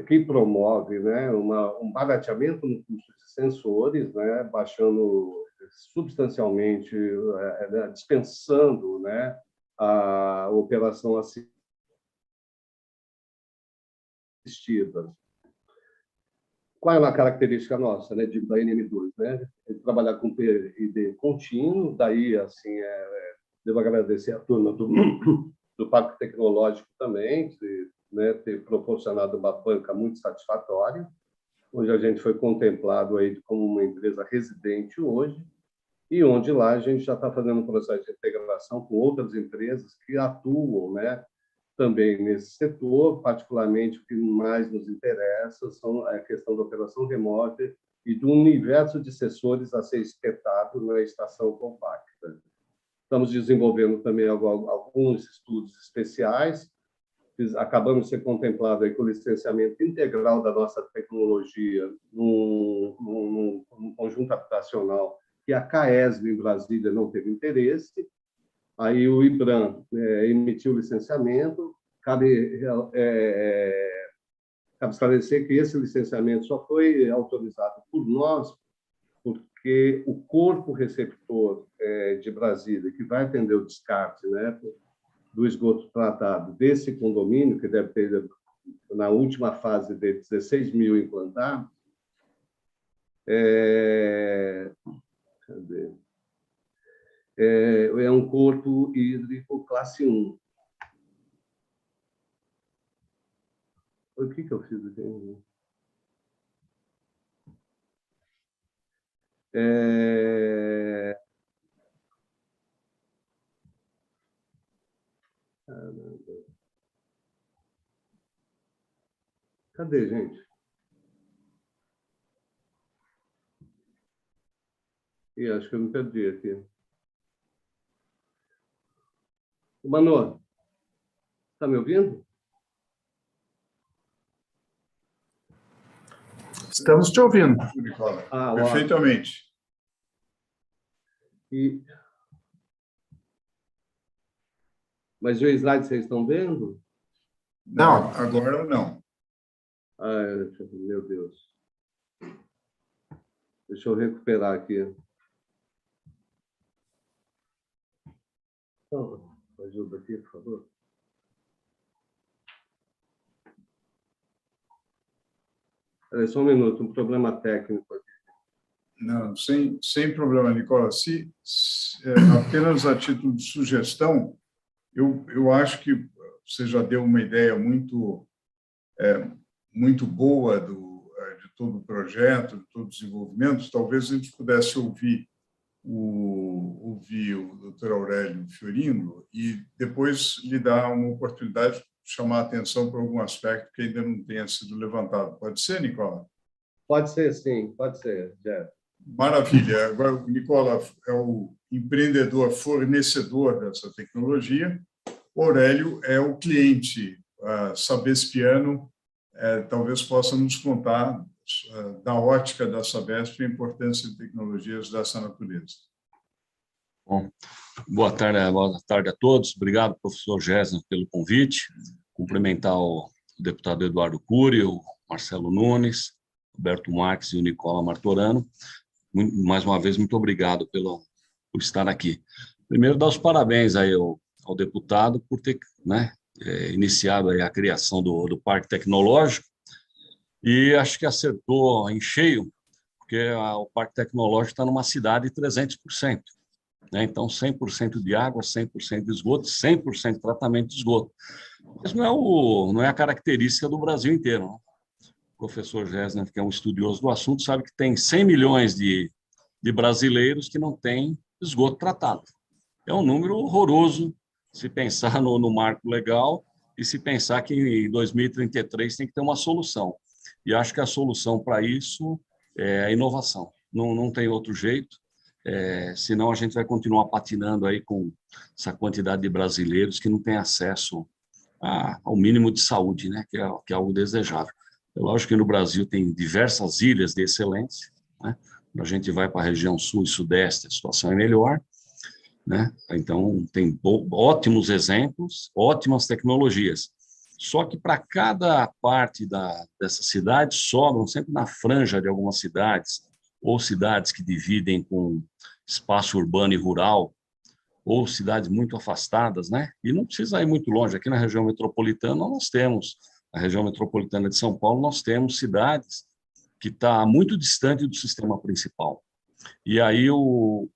que promove, né, um barateamento no custo de sensores, né, baixando substancialmente, dispensando, né, a operação assistida. Qual é a característica nossa, né, da NM2, né? Trabalhar com PID contínuo, daí, assim, devo agradecer a turma do Parque Tecnológico também, né, ter proporcionado uma banca muito satisfatória, onde a gente foi contemplado aí como uma empresa residente hoje, e onde lá a gente já está fazendo um processo de integração com outras empresas que atuam, né, também nesse setor. Particularmente, o que mais nos interessa são a questão da operação remota e do universo de sensores a ser espetado na estação compacta. Estamos desenvolvendo também alguns estudos especiais. Acabamos de ser contemplados aí com o licenciamento integral da nossa tecnologia num conjunto habitacional que a CAESB em Brasília não teve interesse. Aí o IBRAM emitiu o licenciamento. Cabe esclarecer que esse licenciamento só foi autorizado por nós porque o corpo receptor de Brasília, que vai atender o descarte, né, do esgoto tratado desse condomínio, que deve ter, na última fase de 16 mil implantados, é um corpo hídrico classe 1. O que eu fiz aqui? Cadê, gente? Acho que eu me perdi aqui. Manu, está me ouvindo? Estamos te ouvindo. Nicola. Perfeitamente. Mas o slide vocês estão vendo? Não, agora não. Meu Deus. Deixa eu recuperar aqui. Ajuda aqui, por favor. Só um minuto, um problema técnico aqui. Não, sem problema, Nicola. Apenas a título de sugestão, eu acho que você já deu uma ideia muito boa de todo o projeto, de todo o desenvolvimento. Talvez a gente pudesse ouvir o Dr. Aurélio Fiorino e depois lhe dar uma oportunidade de chamar a atenção para algum aspecto que ainda não tenha sido levantado. Pode ser, Nicola? Pode ser, sim. Pode ser, Jeff. Maravilha. Agora, o Nicola é o empreendedor fornecedor dessa tecnologia. O Aurélio é o cliente sabespiano. Talvez possa nos contar da ótica da Sabesp a importância de tecnologias dessa natureza. Bom, boa tarde a todos. Obrigado, professor Gessner, pelo convite. Cumprimentar o deputado Eduardo Cury, o Marcelo Nunes, Roberto Marques e o Nicola Martorano. Mais uma vez, muito obrigado por estar aqui. Primeiro, dar os parabéns aí ao deputado por ter iniciado aí a criação do Parque Tecnológico, e acho que acertou em cheio, porque o Parque Tecnológico está numa cidade de 300%. Então, 100% de água, 100% de esgoto, 100% de tratamento de esgoto. Mas não é a característica do Brasil inteiro. Não? O professor Gessner, que é um estudioso do assunto, sabe que tem 100 milhões de brasileiros que não têm esgoto tratado. É um número horroroso se pensar no marco legal e se pensar que em 2033 tem que ter uma solução. E acho que a solução para isso é a inovação. Não tem outro jeito. Senão a gente vai continuar patinando aí com essa quantidade de brasileiros que não têm acesso ao mínimo de saúde, né? que é algo desejável. É lógico que no Brasil tem diversas ilhas de excelência, né? Quando a gente vai para a região sul e sudeste, a situação é melhor, né? Então, tem ótimos exemplos, ótimas tecnologias. Só que para cada parte dessa cidade, sobram sempre na franja de algumas cidades, ou cidades que dividem com espaço urbano e rural, ou cidades muito afastadas, né? E não precisa ir muito longe. Aqui na região metropolitana, nós temos, na região metropolitana de São Paulo, nós temos cidades que estão muito distante do sistema principal. E aí o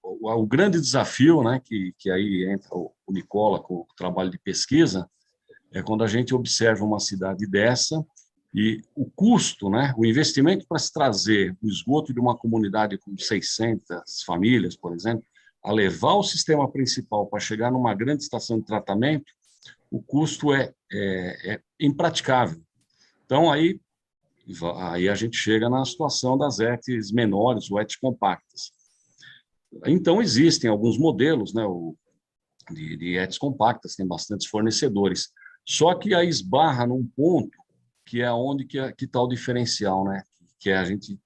grande desafio, né, que aí entra o Nicola com o trabalho de pesquisa, é quando a gente observa uma cidade dessa e o custo, né, o investimento para se trazer o esgoto de uma comunidade com 600 famílias, por exemplo, a levar o sistema principal para chegar numa grande estação de tratamento, o custo é impraticável. Então, aí a gente chega na situação das ETs menores, ou ETs compactas. Então, existem alguns modelos, né? O de ETs compactas, tem bastantes fornecedores. Só que aí esbarra num ponto que é onde que está o diferencial, né? Que a gente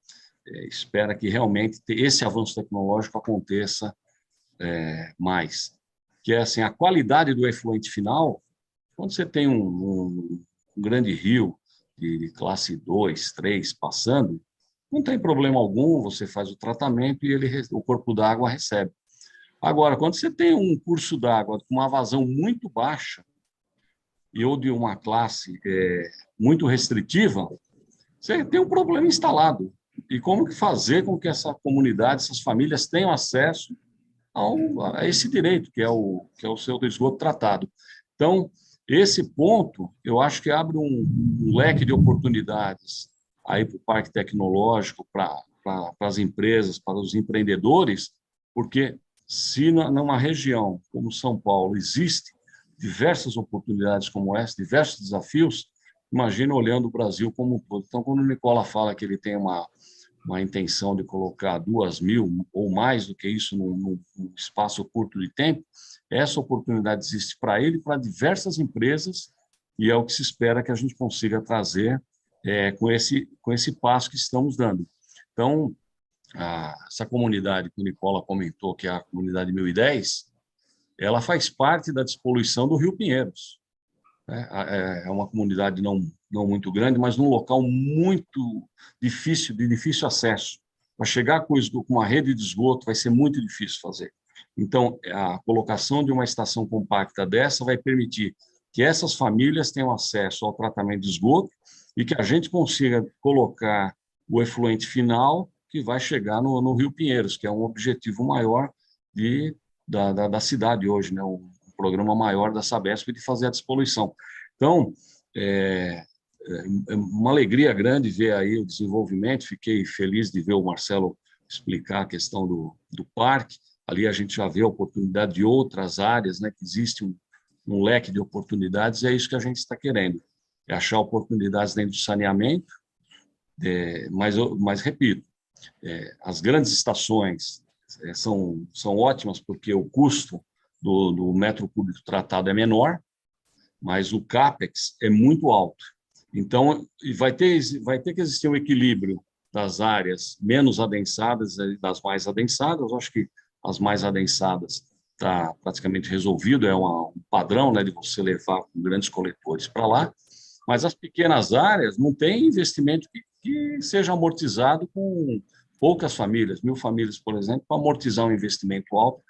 espera que realmente esse avanço tecnológico aconteça mais. Que é assim, a qualidade do efluente final, quando você tem um grande rio de classe 2, 3 passando, não tem problema algum, você faz o tratamento e o corpo d'água recebe. Agora, quando você tem um curso d'água com uma vazão muito baixa ou de uma classe muito restritiva, você tem um problema instalado. E como fazer com que essa comunidade, essas famílias tenham acesso a esse direito, que é o seu esgoto tratado. Então, esse ponto, eu acho que abre um leque de oportunidades aí para o parque tecnológico, para as empresas, para os empreendedores, porque se numa região como São Paulo existe diversas oportunidades como essa, diversos desafios, imagina olhando o Brasil como um todo. Então, quando o Nicola fala que ele tem uma intenção de colocar 2.000 ou mais do que isso num espaço curto de tempo, essa oportunidade existe para ele e para diversas empresas, e é o que se espera que a gente consiga trazer com esse passo que estamos dando. Então, essa comunidade que o Nicola comentou, que é a comunidade 1010, ela faz parte da despoluição do Rio Pinheiros. É uma comunidade não muito grande, mas num local muito difícil, de difícil acesso. Para chegar com uma rede de esgoto vai ser muito difícil fazer. Então, a colocação de uma estação compacta dessa vai permitir que essas famílias tenham acesso ao tratamento de esgoto e que a gente consiga colocar o efluente final que vai chegar no Rio Pinheiros, que é um objetivo maior da cidade hoje, né? Um programa maior da Sabesp de fazer a despoluição. Então, é uma alegria grande ver aí o desenvolvimento. Fiquei feliz de ver o Marcelo explicar a questão do parque. Ali a gente já vê a oportunidade de outras áreas, né? Que existe um leque de oportunidades, e é isso que a gente está querendo, é achar oportunidades dentro do saneamento, mas repito, as grandes estações são ótimas porque o custo do metro cúbico tratado é menor, mas o CAPEX é muito alto. Então, vai ter que existir um equilíbrio das áreas menos adensadas e das mais adensadas. Eu acho que as mais adensadas está praticamente resolvido, é um padrão, né, de você levar com grandes coletores para lá, mas as pequenas áreas não tem investimento que seja amortizado com poucas famílias, 1.000 famílias, por exemplo, para amortizar um investimento alto,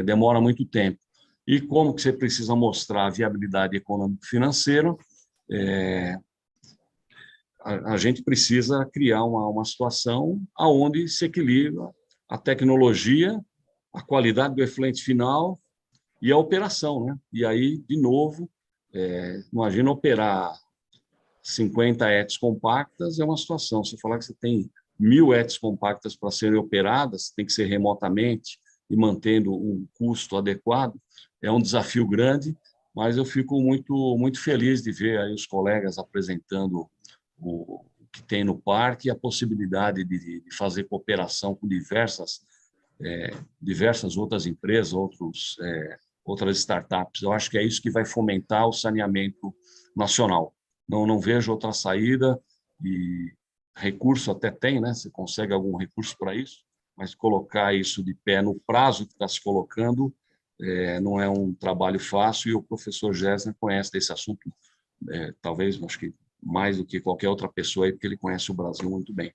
demora muito tempo. E como que você precisa mostrar a viabilidade econômico-financeira, a gente precisa criar uma situação onde se equilibra a tecnologia, a qualidade do efluente final e a operação, né? E aí, de novo, imagina operar 50 ETs compactas, é uma situação. Se falar que você tem 1.000 ETs compactas para serem operadas, tem que ser remotamente e mantendo um custo adequado, é um desafio grande, mas eu fico muito feliz de ver aí os colegas apresentando o que tem no parque e a possibilidade de fazer cooperação com diversas outras empresas, outras startups. Eu acho que é isso que vai fomentar o saneamento nacional. Não vejo outra saída, e recurso até tem, né? Você consegue algum recurso para isso, mas colocar isso de pé no prazo que está se colocando não é um trabalho fácil, e o professor Gessner conhece desse assunto, talvez, acho que mais do que qualquer outra pessoa aí, porque ele conhece o Brasil muito bem.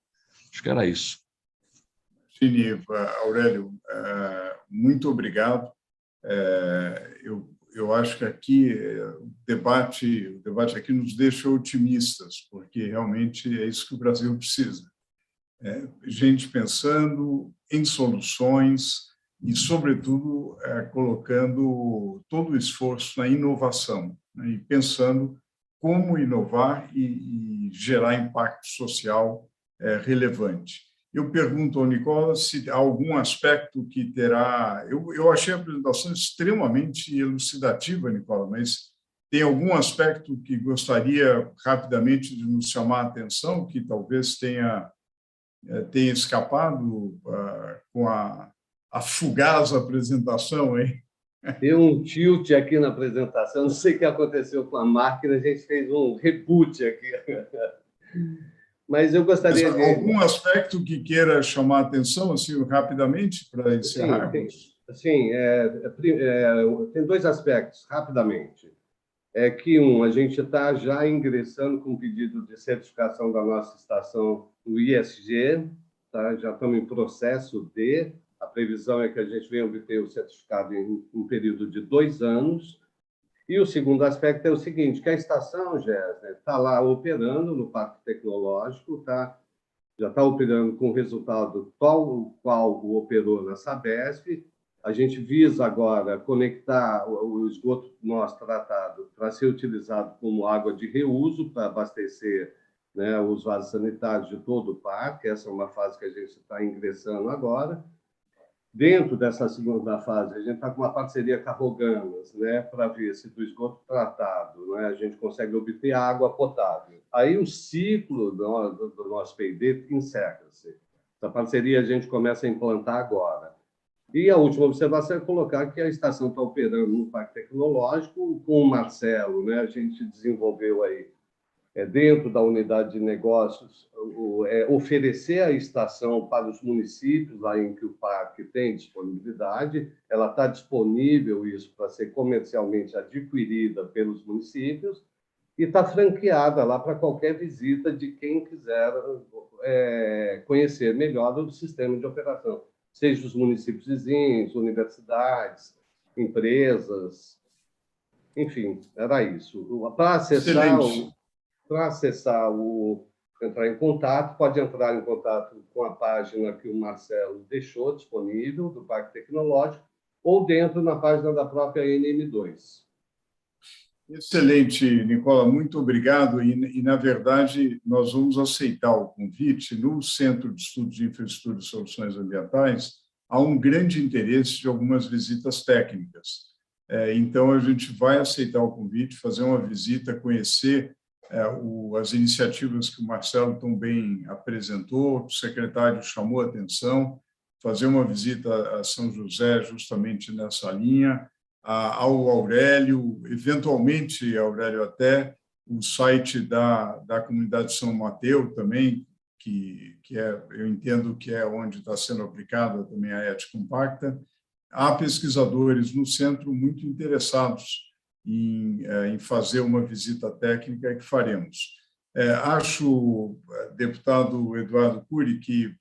Acho que era isso. Sim, Aurélio, muito obrigado. Eu acho que aqui o debate aqui nos deixa otimistas, porque realmente é isso que o Brasil precisa. Gente pensando em soluções e, sobretudo, colocando todo o esforço na inovação, né, e pensando como inovar e gerar impacto social relevante. Eu pergunto ao Nicola se há algum aspecto que terá... Eu achei a apresentação extremamente elucidativa, Nicola, mas tem algum aspecto que gostaria rapidamente de nos chamar a atenção, que talvez tenha escapado com a fugaz apresentação, hein? Deu um tilt aqui na apresentação, não sei o que aconteceu com a máquina, a gente fez um reboot aqui. Mas eu gostaria de... Algum aspecto que queira chamar a atenção, assim, rapidamente, para encerrarmos? Sim, tem dois aspectos, rapidamente. É que, a gente está já ingressando com um pedido de certificação da nossa estação no ISG, tá? Já estamos em processo de... A previsão é que a gente venha obter o certificado em um período de 2 anos. E o segundo aspecto é o seguinte, que a estação, Jéssica, está lá operando no Parque Tecnológico, tá? Já está operando com resultado tal qual o operou na Sabesp. A gente visa agora conectar o esgoto nosso tratado para ser utilizado como água de reuso, para abastecer, né, os vasos sanitários de todo o parque. Essa é uma fase que a gente está ingressando agora. Dentro dessa segunda fase, a gente está com uma parceria com a Rogamas, né, para ver se do esgoto tratado, né, a gente consegue obter água potável. Aí o ciclo do nosso P&D encerra-se. Essa parceria a gente começa a implantar agora. E a última observação é colocar que a estação está operando no Parque Tecnológico com o Marcelo, né, a gente desenvolveu aí, dentro da unidade de negócios, oferecer a estação para os municípios lá em que o parque tem disponibilidade. Ela está disponível isso para ser comercialmente adquirida pelos municípios e está franqueada lá para qualquer visita de quem quiser conhecer melhor o sistema de operação, seja os municípios vizinhos, universidades, empresas, enfim, era isso. Para acessar entrar em contato, pode entrar em contato com a página que o Marcelo deixou disponível, do Parque Tecnológico, ou dentro na página da própria NM2. Excelente, Nicola, muito obrigado. E, na verdade, nós vamos aceitar o convite. No Centro de Estudos de Infraestrutura e Soluções Ambientais, há um grande interesse de algumas visitas técnicas. Então, a gente vai aceitar o convite, fazer uma visita, conhecer as iniciativas que o Marcelo tão bem apresentou, o secretário chamou a atenção, fazer uma visita a São José justamente nessa linha, ao Aurélio, eventualmente, Aurélio, até o site da comunidade São Mateus também, que eu entendo que é onde está sendo aplicada também a ética compacta. Há pesquisadores no centro muito interessados em fazer uma visita técnica que faremos. Acho, deputado Eduardo Cury, que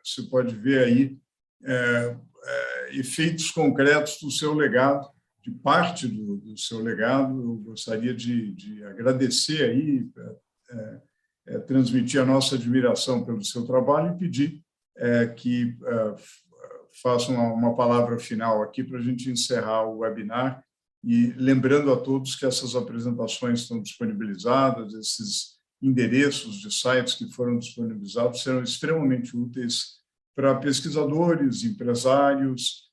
você pode ver aí efeitos concretos do seu legado, de parte do seu legado. Eu gostaria de agradecer aí, transmitir a nossa admiração pelo seu trabalho e pedir que façam uma palavra final aqui para a gente encerrar o webinar. E lembrando a todos que essas apresentações estão disponibilizadas, esses endereços de sites que foram disponibilizados serão extremamente úteis para pesquisadores, empresários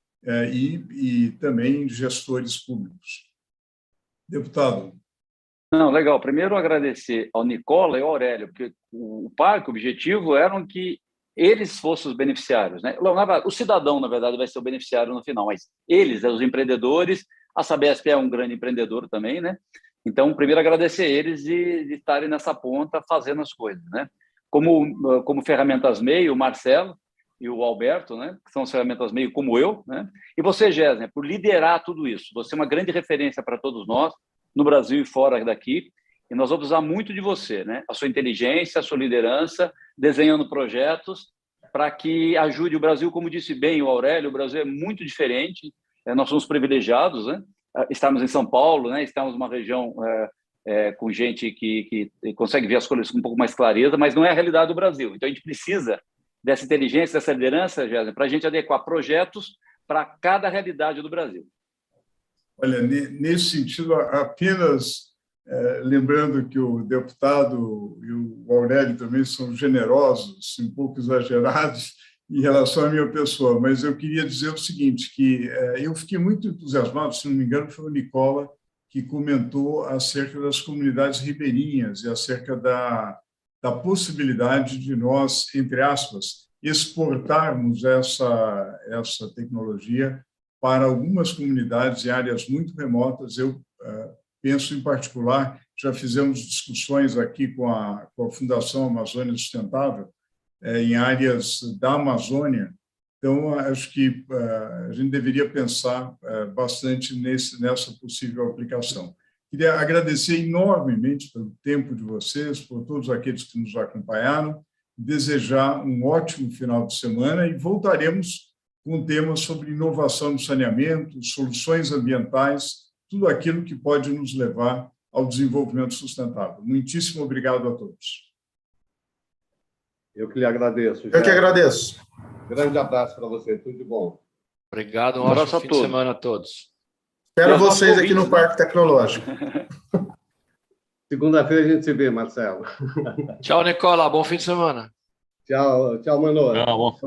e também gestores públicos. Deputado. Não, legal. Primeiro, agradecer ao Nicola e ao Aurélio, porque o parque, o objetivo era que eles fossem os beneficiários, né? O cidadão, na verdade, vai ser o beneficiário no final, mas eles, os empreendedores. A Sabesp é um grande empreendedor também, né? Então, primeiro, agradecer eles de estarem nessa ponta fazendo as coisas, né? Como ferramentas meio, o Marcelo e o Alberto, né? Que são as ferramentas meio como eu, né? E você, Jéssica, por liderar tudo isso. Você é uma grande referência para todos nós, no Brasil e fora daqui, e nós vamos usar muito de você, né? A sua inteligência, a sua liderança, desenhando projetos para que ajude o Brasil. Como disse bem o Aurélio, o Brasil é muito diferente. Nós somos privilegiados, né? Estamos em São Paulo, né? Estamos numa região com gente que consegue ver as coisas com um pouco mais clareza, mas não é a realidade do Brasil. Então, a gente precisa dessa inteligência, dessa liderança, Jéssica, para a gente adequar projetos para cada realidade do Brasil. Olha, nesse sentido, apenas lembrando que o deputado e o Aurélio também são generosos, um pouco exagerados, em relação à minha pessoa, mas eu queria dizer o seguinte, que eu fiquei muito entusiasmado, se não me engano, foi o Nicola que comentou acerca das comunidades ribeirinhas e acerca da possibilidade de nós, entre aspas, exportarmos essa tecnologia para algumas comunidades em áreas muito remotas. Eu penso, em particular, já fizemos discussões aqui com a Fundação Amazônia Sustentável, em áreas da Amazônia. Então, acho que a gente deveria pensar bastante nessa possível aplicação. Queria agradecer enormemente pelo tempo de vocês, por todos aqueles que nos acompanharam, desejar um ótimo final de semana e voltaremos com um tema sobre inovação no saneamento, soluções ambientais, tudo aquilo que pode nos levar ao desenvolvimento sustentável. Muitíssimo obrigado a todos. Eu que lhe agradeço. Eu que agradeço. Grande abraço para você, tudo de bom. Obrigado, um ótimo fim de semana a todos. Espero vocês aqui no Parque Tecnológico. Segunda-feira a gente se vê, Marcelo. Tchau, Nicola. Bom fim de semana. Tchau, Manolo. Bom